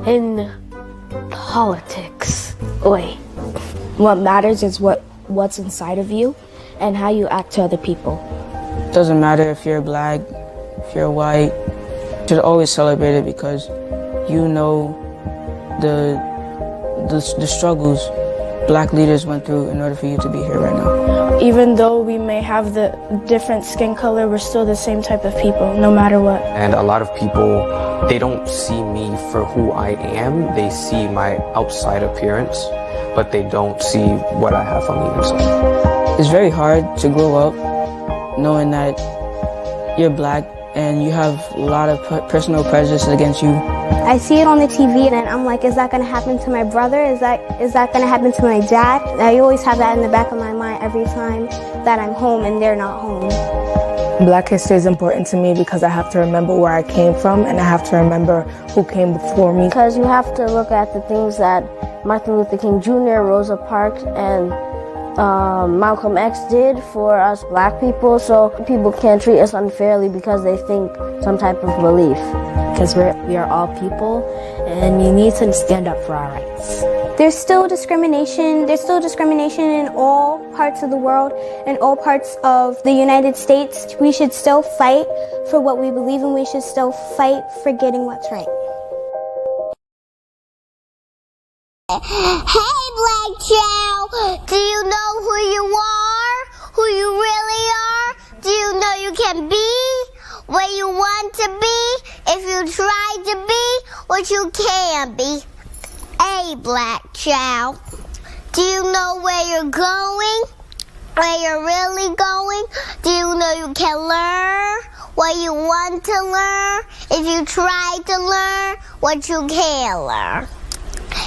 in politics. Wait, what matters is what's inside of you and how you act to other people. Doesn't matter if you're Black, if you're white, you should always celebrate it because you know the struggles Black leaders went through in order for you to be here right now. Even though we may have the different skin color, we're still the same type of people, no matter what. And a lot of people, they don't see me for who I am. They see my outside appearance, but they don't see what I have on the inside. It's very hard to grow up knowing that you're Black and you have a lot of personal prejudice against you. I see it on the TV and I'm like, is that going to happen to my brother? Is that going to happen to my dad? I always have that in the back of my mind every time that I'm home and they're not home. Black history is important to me because I have to remember where I came from and I have to remember who came before me. Because you have to look at the things that Martin Luther King Jr., Rosa Parks, and Malcolm X did for us Black people, so people can't treat us unfairly because they think some type of belief. Because we are all people, and you need to stand up for our rights. There's still discrimination. There's still discrimination in all parts of the world, in all parts of the United States. We should still fight for what we believe in. We should still fight for getting what's right. Hey, Black Child, do you know who you are? Who you really are? Do you know you can be where you want to be if you try to be what you can be? Hey, Black Child, do you know where you're going? Where you're really going? Do you know you can learn what you want to learn if you try to learn what you can learn?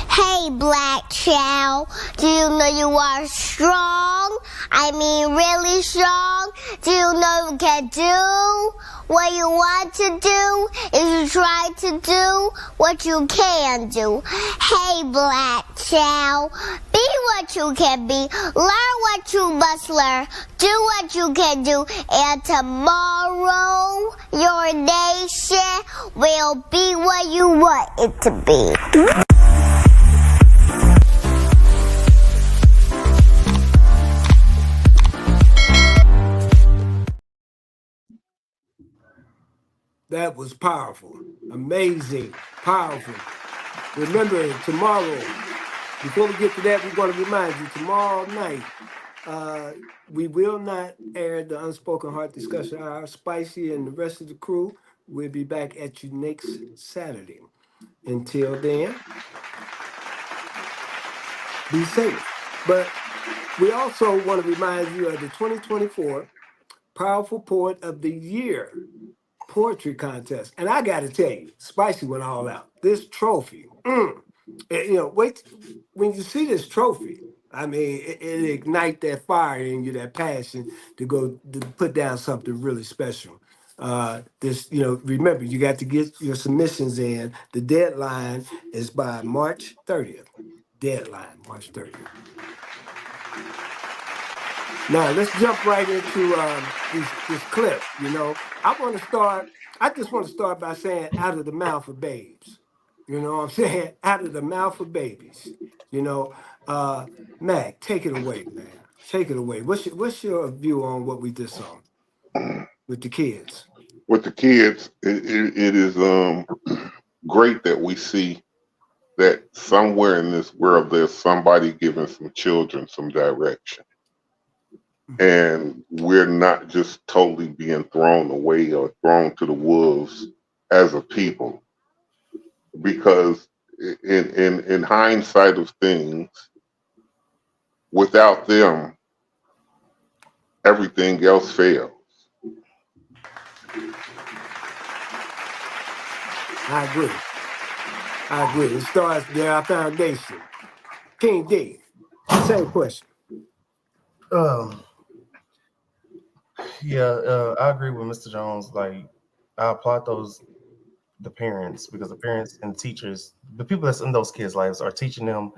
Hey, Black Child, do you know you are strong? I mean really strong? Do you know you can do what you want to do if you try to do what you can do? Hey, Black Child, be what you can be, learn what you must learn, do what you can do, and tomorrow your nation will be what you want it to be. That was powerful, amazing, powerful. Remember, tomorrow, before we get to that, we want to remind you, tomorrow night, we will not air the Unspoken Heart Discussion Hour. Spicy and the rest of the crew will be back at you next Saturday. Until then, be safe. But we also want to remind you of the 2024 Powerful Poet of the Year poetry contest. And I got to tell you, Spicy went all out. This trophy, wait, when you see this trophy, I mean, it ignite that fire in you, that passion to go to put down something really special. Remember, you got to get your submissions in. The deadline is by March 30th. Deadline, March 30th. Now, let's jump right into this clip, I just want to start by saying out of the mouth of babes. You know what I'm saying? Out of the mouth of babies. You know, Mac, take it away, man. Take it away. What's your view on what we just saw with the kids? With the kids, it is great that we see that somewhere in this world there's somebody giving some children some direction. And we're not just totally being thrown away or thrown to the wolves as a people. Because in hindsight of things, without them, everything else fails. I agree. It starts there, our foundation. King D, same question. I agree with Mr. Jones. Like, I applaud the parents, because the parents and teachers, the people that's in those kids' lives, are teaching them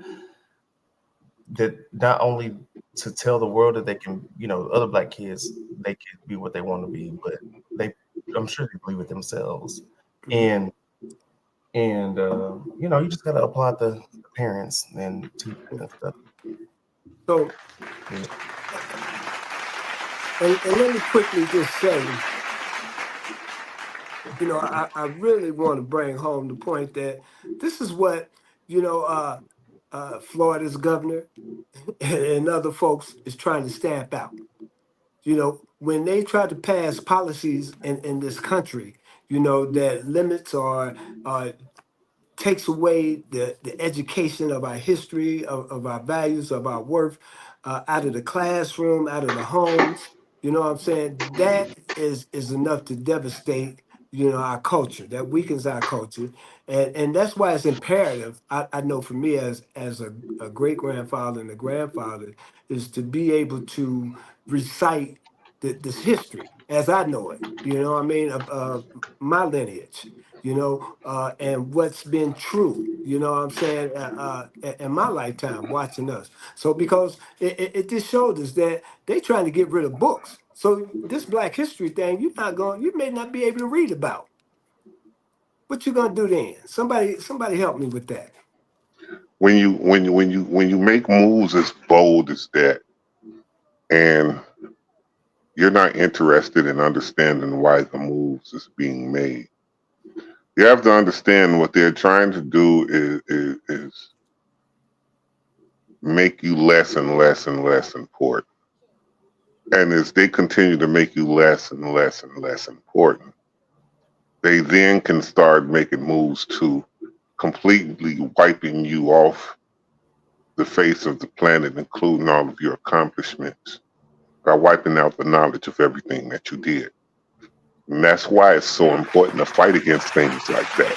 that not only to tell the world that they can, other Black kids, they can be what they want to be, but I'm sure they believe it themselves. And you just gotta applaud the parents and teachers and stuff. So, and let me quickly just say, I really want to bring home the point that this is what, Florida's governor and other folks is trying to stamp out. When they try to pass policies in this country, that limits or takes away the education of our history, of our values, of our worth, out of the classroom, out of the homes. You know what I'm saying? That is enough to devastate, our culture. That weakens our culture. And that's why it's imperative, I know for me as a great-grandfather and a grandfather, is to be able to recite this history as I know it, of my lineage, and what's been true, you know what I'm saying, in my lifetime watching us. So because it just showed us that they trying to get rid of books. So this Black History thing, you may not be able to read about. What you gonna do then? Somebody help me with that. When you make moves as bold as that, and you're not interested in understanding why the moves is being made, you have to understand what they're trying to do is make you less and less and less important. And as they continue to make you less and less and less important, they then can start making moves to completely wiping you off the face of the planet, including all of your accomplishments, by wiping out the knowledge of everything that you did. And that's why it's so important to fight against things like that.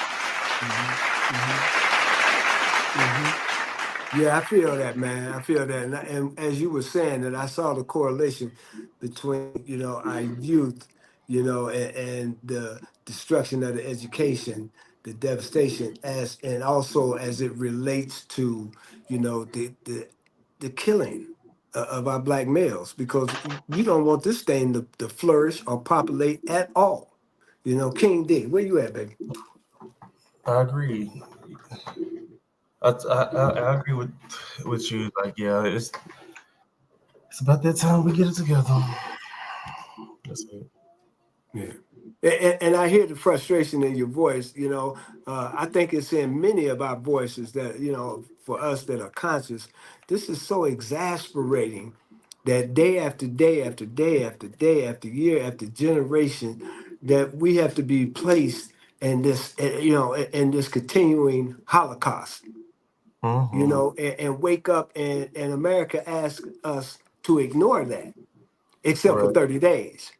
Yeah, I feel that, man. I feel that. And as you were saying, that I saw the correlation between, our youth, and the destruction of the education, the devastation, and also as it relates to, the killing of our Black males, because you don't want this thing to flourish or populate at all. King D, where you at, baby? I agree. I agree with you. Like, yeah, it's about that time we get it together. That's it. Yeah. And I hear the frustration in your voice. I think it's in many of our voices that, for us that are conscious, this is so exasperating that day after day after day after day after year after generation, that we have to be placed in this, in this continuing Holocaust. And wake up, and America asks us to ignore that, except for 30 days.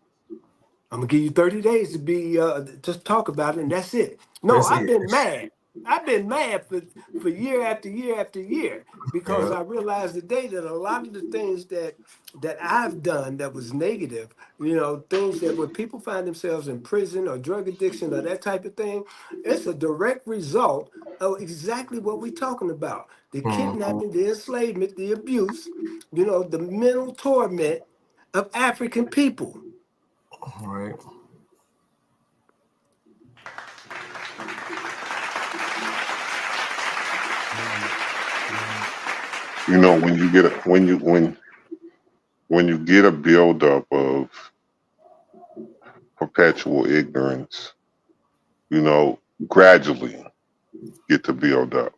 I'm gonna give you 30 days to be just talk about it, and that's it. No, I've been mad. I've been mad for year after year after year, because I realized today that a lot of the things that I've done that was negative, things that when people find themselves in prison or drug addiction or that type of thing, it's a direct result of exactly what we're talking about: the kidnapping, the enslavement, the abuse, the mental torment of African people. Right. You know, when you get a when you get a buildup of perpetual ignorance, you know, gradually get to build up.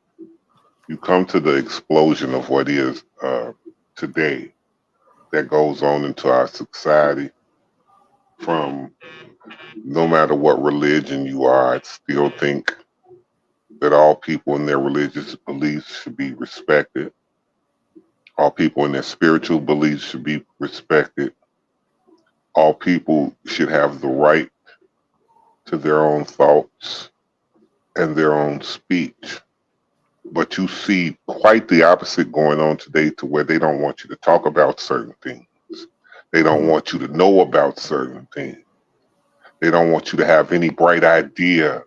You come to the explosion of what is today that goes on into our society. From no matter what religion you are, I still think that all people in their religious beliefs should be respected. All people in their spiritual beliefs should be respected. All people should have the right to their own thoughts and their own speech. But you see quite the opposite going on today, to where they don't want you to talk about certain things. They don't want you to know about certain things. They don't want you to have any bright ideas,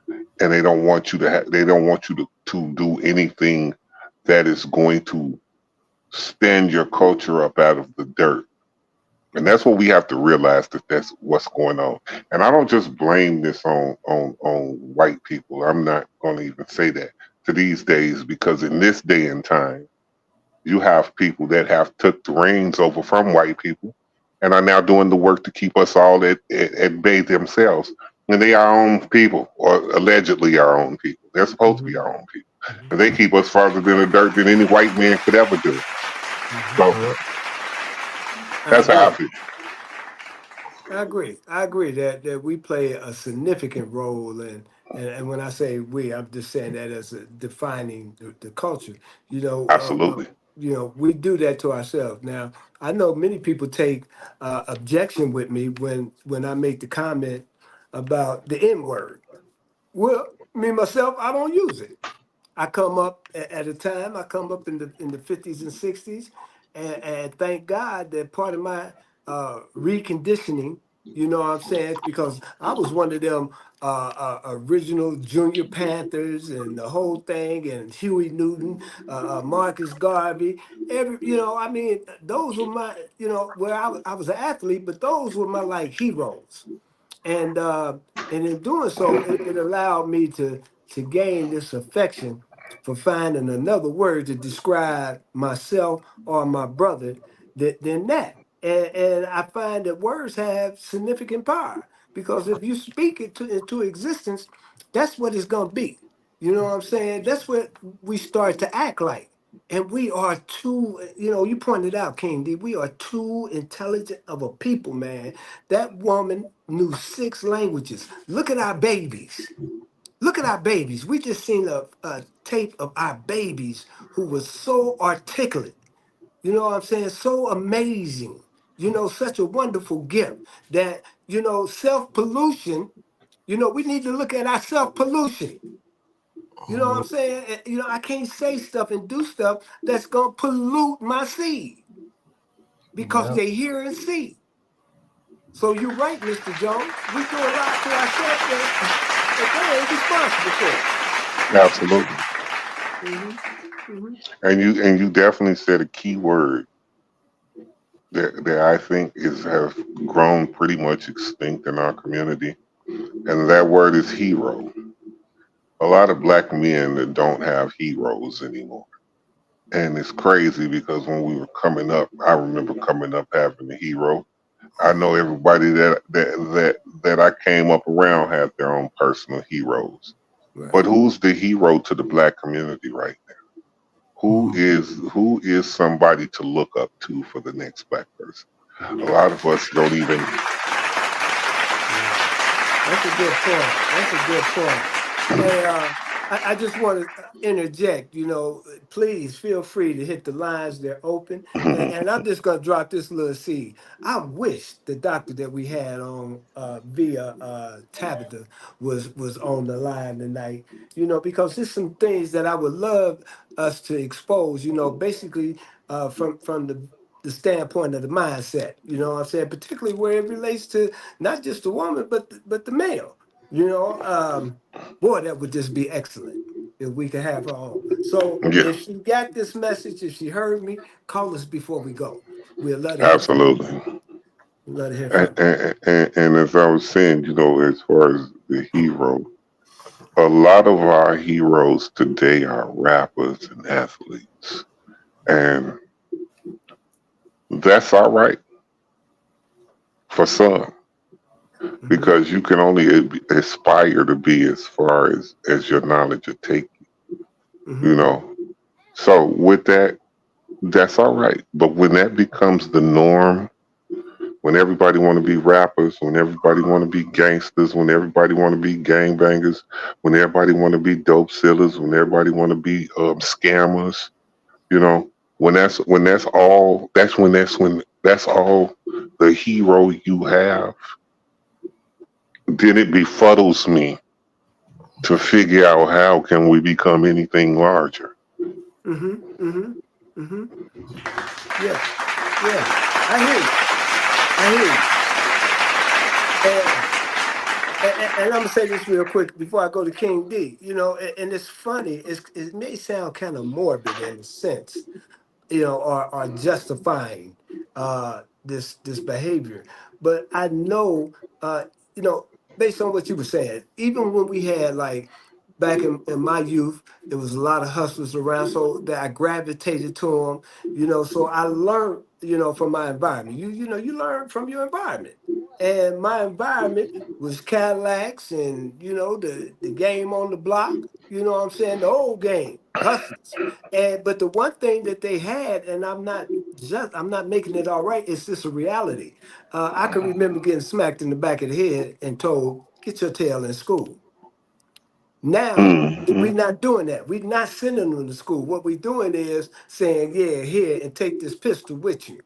and they don't want you to to do anything that is going to stand your culture up out of the dirt. And that's what we have to realize, that that's what's going on. And I don't just blame this on white people. I'm not going to even say that to these days, because in this day and time, you have people that have took the reins over from white people and are now doing the work to keep us all at bay themselves. And they are our own people, or allegedly our own people. They're supposed to be our own people. And they keep us farther in the dirt than any white man could ever do. So that's how I feel. I agree that we play a significant role and when I say we, I'm just saying that as defining the culture. You know, absolutely. We do that to ourselves. Now, I know many people take objection with me when I make the comment about the N word. Well, me myself, I don't use it. I come up at a time. I come up in the 50s and 60s, and thank God that part of my reconditioning, you know what I'm saying, because I was one of them original Junior Panthers and the whole thing, and Huey Newton, Marcus Garvey, I mean, those were my, where I was an athlete, but those were my like heroes. And in doing so, it allowed me to gain this affection for finding another word to describe myself or my brother than that. And I find that words have significant power, because if you speak it into existence, that's what it's going to be. You know what I'm saying? That's what we start to act like. And we are too, you pointed out, King D, we are too intelligent of a people, man. That woman knew 6 languages. Look at our babies. Look at our babies. We just seen a tape of our babies who was so articulate. You know what I'm saying? So amazing. Such a wonderful gift that, self-pollution, we need to look at our self-pollution. You know what I'm saying? I can't say stuff and do stuff that's going to pollute my seed, because they hear and see. So you're right, Mr. Jones. We do a lot to ourselves that they ain't responsible for. Absolutely. And you definitely said a key word that I think has grown pretty much extinct in our community, and that word is hero. A lot of black men that don't have heroes anymore. And it's crazy, because when we were coming up, I remember coming up having a hero. I know everybody that I came up around had their own personal heroes. Right. But who's the hero to the black community right now? Who is somebody to look up to for the next black person? A lot of us don't even. That's a good point. Hey, I just want to interject, please feel free to hit the lines. They're open. And I'm just going to drop this little seed. I wish the doctor that we had on via Tabitha was on the line tonight, because there's some things that I would love us to expose, basically from the standpoint of the mindset, you know what I'm saying, particularly where it relates to not just the woman, but the male. Boy, that would just be excellent if we could have her on. So if she got this message, if she heard me, call us before we go. We'll let her. Absolutely. Let her hear from and as I was saying, as far as the hero, a lot of our heroes today are rappers and athletes. And that's all right for some, because you can only aspire to be as far as your knowledge will take you, you know. So with that, that's all right. But when that becomes the norm, when everybody want to be rappers, when everybody want to be gangsters, when everybody want to be gangbangers, when everybody want to be dope sellers, when everybody want to be scammers, you know, when that's all the hero you have, then it befuddles me to figure out how can we become anything larger. Yeah, I hear you. And I'm gonna say this real quick before I go to King D. You know, and it's funny. It may sound kind of morbid in a sense, you know, or justifying this behavior. But I know, you know, based on what you were saying, even when we had like back in my youth, there was a lot of hustlers around, so that I gravitated to them, you know. So I learned, you know, from my environment. You know, you learn from your environment, and my environment was Cadillacs and, you know, the game on the block. You know what I'm saying? The old game, hustlers. And but the one thing that they had, and I'm not making it all right, it's just a reality. I can remember getting smacked in the back of the head and told, "Get your tail in school." Now we're not doing that. We're not sending them to school. What we're doing is saying, "Yeah, here, and take this pistol with you."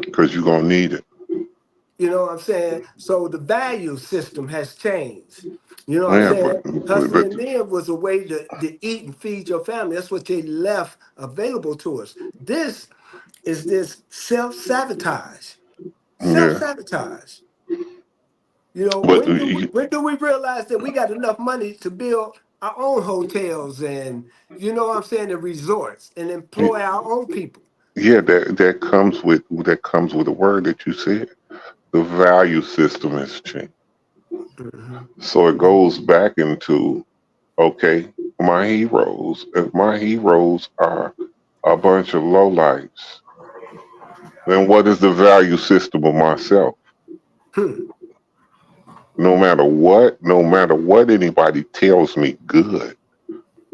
Because you're gonna need it. You know what I'm saying? So the value system has changed. You know what I'm Yeah, saying? but Hustling then was a way to eat and feed your family. That's what they left available to us. This is this self-sabotage. yeah, Self-sabotage. You know, but when do we realize that we got enough money to build our own hotels and, you know what I'm saying, the resorts, and employ our own people? yeah, that comes with the word that you said. The value system has changed. So it goes back into, okay, my heroes. If my heroes are a bunch of lowlights, then what is the value system of myself? No matter what anybody tells me good,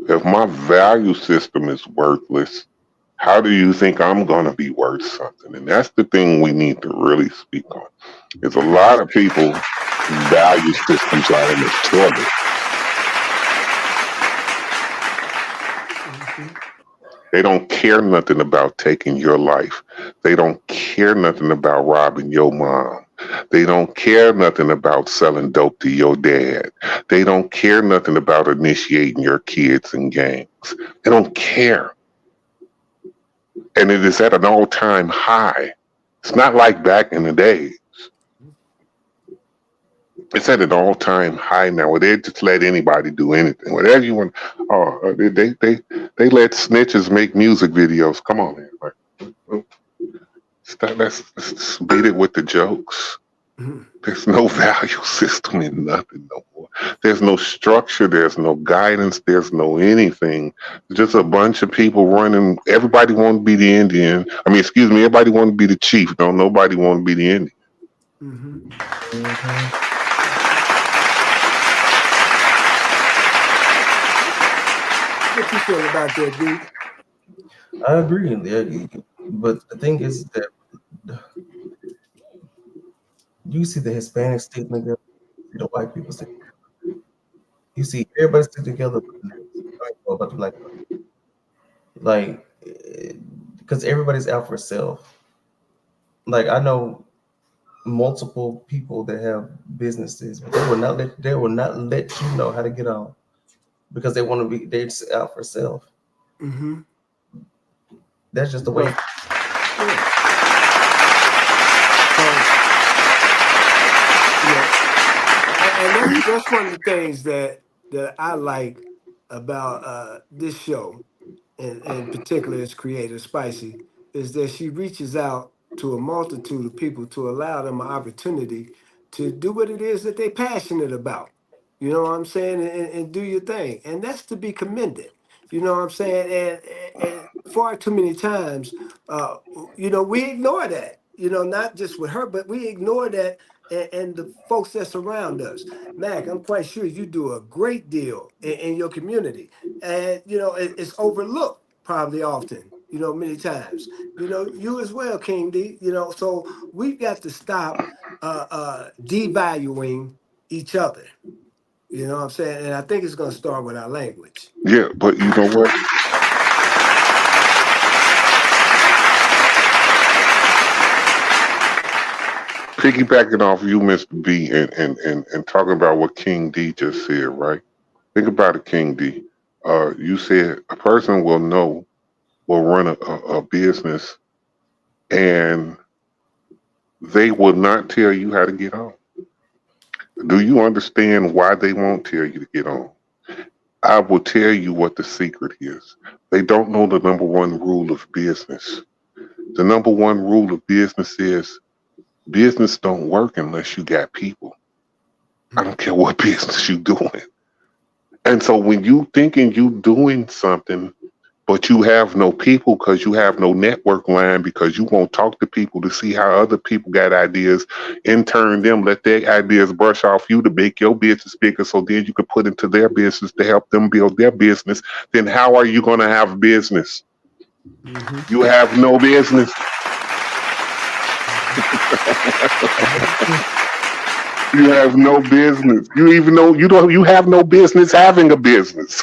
if my value system is worthless, how do you think I'm going to be worth something? And that's the thing we need to really speak on. There's a lot of people, value systems are in the toilet. They don't care nothing about taking your life. They don't care nothing about robbing your mom. They don't care nothing about selling dope to your dad. They don't care nothing about initiating your kids in gangs. They don't care. And it is at an all-time high. It's not like back in the days. It's at an all-time high now, where they just let anybody do anything, whatever you want. Oh, they let snitches make music videos. Come on, man. Like, let's beat it with the jokes. There's no value system in nothing no more. There's no structure. There's no guidance. There's no anything. Just a bunch of people running. Everybody want to be the Indian. I mean, excuse me. Everybody want to be the chief. Don't nobody want to be the Indian. What you feel about that, D? I agree, but the thing is that you see the Hispanics stick together, the white people stick together. You see everybody stick together, but I don't know about the black people. Like, because everybody's out for self. Like, I know multiple people that have businesses, but they will not let you know how to get on, because they're just out for self. That's just the way. And that's one of the things that I like about this show, and in particular its creator, Spicy, is that she reaches out to a multitude of people to allow them an opportunity to do what it is that they're passionate about. You know what I'm saying? And do your thing. And that's to be commended. You know what I'm saying? And far too many times, we ignore that. Not just with her, but we ignore that and the folks that surround us. Mac, I'm quite sure you do a great deal in your community, and it's overlooked probably often. Many times. You as well, King D. So we've got to stop devaluing each other. You know what I'm saying? And I think it's going to start with our language. Yeah, but you know what? Piggybacking off you, Mr. B, and talking about what King D just said, right? Think about it, King D. You said a person will run a business, and they will not tell you how to get on. Do you understand why they won't tell you to get on? I will tell you what the secret is. They don't know the number one rule of business. The number one rule of business is business don't work unless you got people. I don't care what business you doing. And so when you thinking you doing something, but you have no people because you have no network line, because you won't talk to people to see how other people got ideas, in turn them, let their ideas brush off you to make your business bigger so then you can put into their business to help them build their business, then how are you going to have business? Mm-hmm. You have no business. You have no business. You have no business having a business.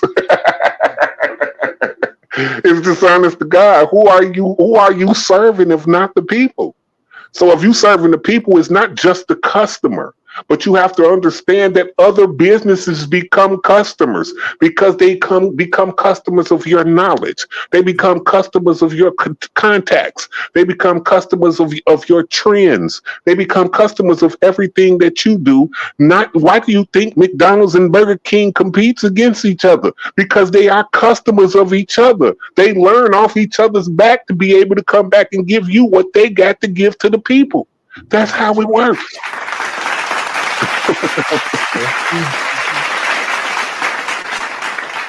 It's dishonest to God. Who are you serving if not the people? So if you serving the people, it's not just the customer, but you have to understand that other businesses become customers because they become customers of your knowledge. They become customers of your contacts. They become customers of your trends. They become customers of everything that you do. Why do you think McDonald's and Burger King competes against each other? Because they are customers of each other. They learn off each other's back to be able to come back and give you what they got to give to the people. That's how it works.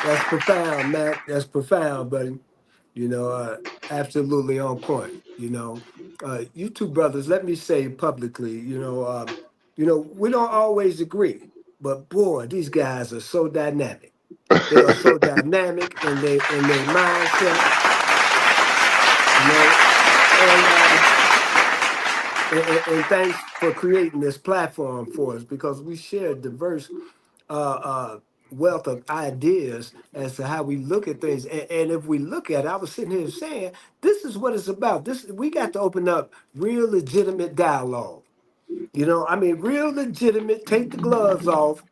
That's profound, Matt. That's profound, buddy. Absolutely on point. You two brothers, let me say publicly, we don't always agree, but boy, these guys are so dynamic. They are so dynamic in their mindset. And thanks for creating this platform for us, because we share diverse wealth of ideas as to how we look at things. And if we look at it, I was sitting here saying, this is what it's about. We got to open up real legitimate dialogue. Real legitimate, take the gloves off,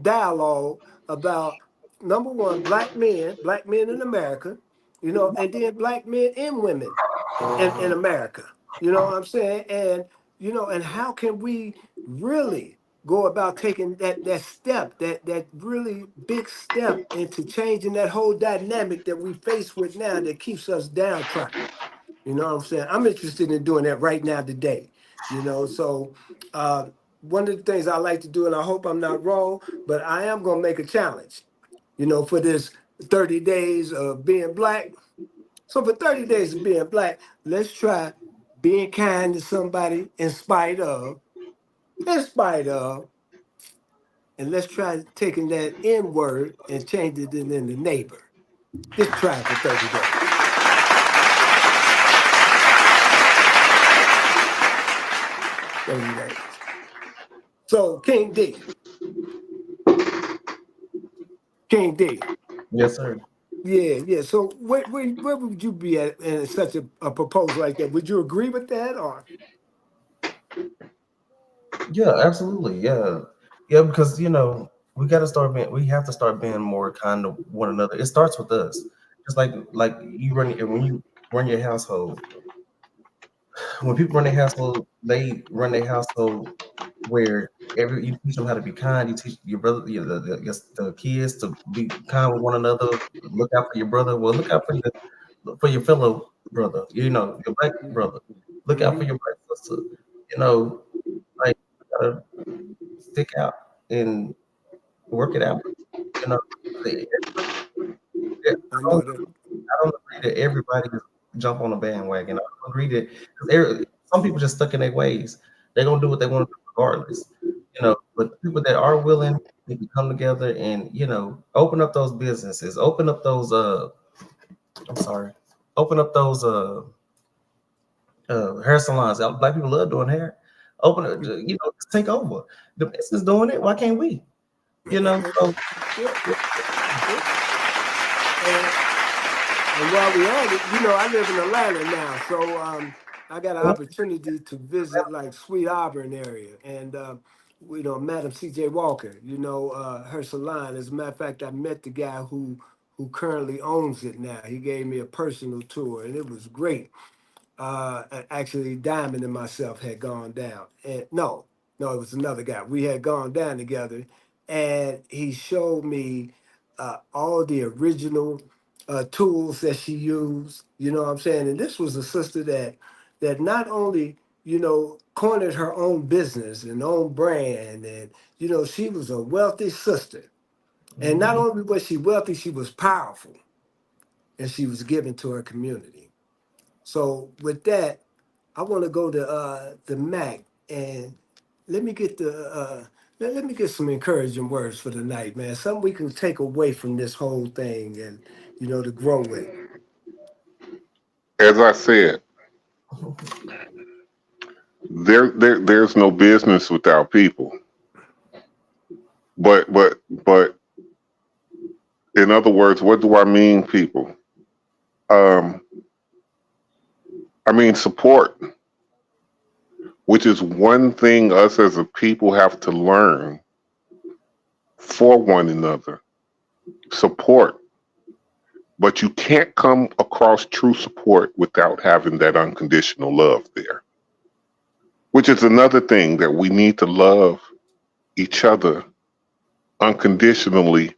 dialogue about, number one, black men in America, and then black men and women in America. You know what I'm saying? And, and how can we really go about taking that step, that really big step into changing that whole dynamic that we face with now that keeps us downtrodden? You know what I'm saying? I'm interested in doing that right now today. So one of the things I like to do, and I hope I'm not wrong, but I am going to make a challenge, for this 30 days of being black. So for 30 days of being black, let's try being kind to somebody in spite of, and let's try taking that N word and change it in the neighbor. Just try it for 30 days. So King D. Yes, sir. Yeah. So where would you be at in such a proposal like that? Would you agree with that, or? Yeah, absolutely. Yeah, because we have to start being more kind to one another. It starts with us. Just like when you run your household. When people run their household, they run their household where you teach them how to be kind. You teach your brother, the kids to be kind with one another. Look out for your brother. Well, look out for your fellow brother. Your black brother. Look out for your black sister. Like you gotta stick out and work it out. I know that. I don't agree that everybody jump on a bandwagon. I don't agree that because some people just stuck in their ways. They're gonna do what they want to do regardless. But people that are willing to come together and open up those businesses, open up those hair salons. Black people love doing hair. Open it, take over. The business doing it. Why can't we? So, and while we at it, I live in Atlanta now, so I got an opportunity to visit like Sweet Auburn area, and Madam C.J. Walker, her salon. As a matter of fact, I met the guy who currently owns it now. He gave me a personal tour, and it was great. Actually, Diamond and myself had gone down, and no, it was another guy. We had gone down together, and he showed me all the original tools that she used. You know what I'm saying? And this was a sister that not only cornered her own business and own brand, and she was a wealthy sister. And not only was she wealthy, she was powerful, and she was giving to her community. So with that, I want to go to the Mac, and let me get let me get some encouraging words for the night, man. Something we can take away from this whole thing, and to grow with. As I said, there's no business without people. But in other words, what do I mean, people? I mean support, which is one thing us as a people have to learn for one another. Support. But you can't come across true support without having that unconditional love there, which is another thing that we need to love each other unconditionally,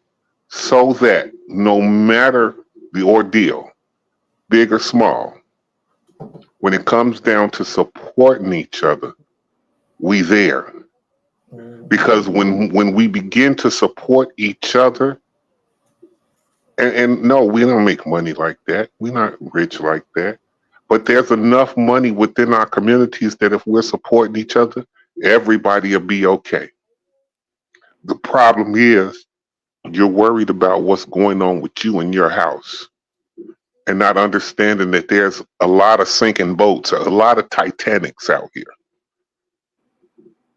so that no matter the ordeal, big or small, when it comes down to supporting each other, we there. Because when we begin to support each other, and no, we don't make money like that. We're not rich like that. But there's enough money within our communities that if we're supporting each other, everybody will be okay. The problem is you're worried about what's going on with you in your house and not understanding that there's a lot of sinking boats, a lot of Titanics out here.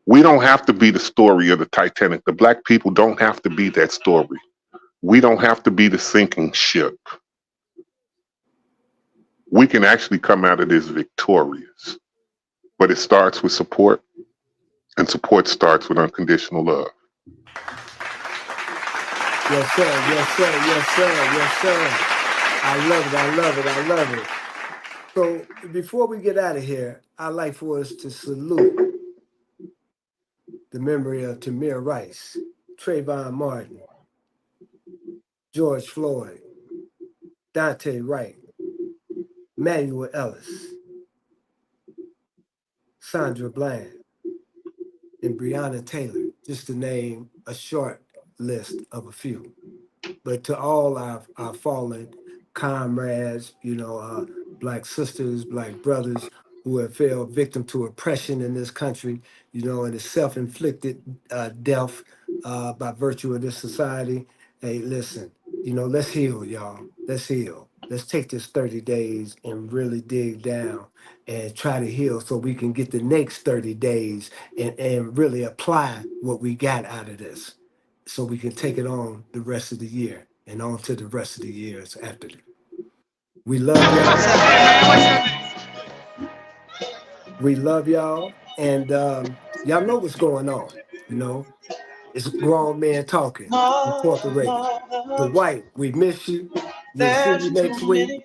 We don't have to be the story of the Titanic. The Black people don't have to be that story. We don't have to be the sinking ship. We can actually come out of this victorious. But it starts with support, and support starts with unconditional love. Yes, sir. Yes, sir. Yes, sir. Yes, sir. I love it. I love it. I love it. So before we get out of here, I'd like for us to salute the memory of Tamir Rice, Trayvon Martin, George Floyd, Dante Wright, Manuel Ellis, Sandra Bland, and Breonna Taylor, just to name a short list of a few. But to all our fallen comrades, Black sisters, Black brothers who have fell victim to oppression in this country, and the self-inflicted death by virtue of this society. Hey, listen, let's heal, y'all. Let's heal. Let's take this 30 days and really dig down and try to heal so we can get the next 30 days and really apply what we got out of this, so we can take it on the rest of the year and on to the rest of the years after that. We love y'all. We love y'all. And y'all know what's going on, It's grown men talking, incorporated. The White, we miss you. We'll see you next week.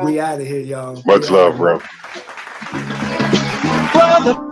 We out of here, y'all. Much love, bro. Brother.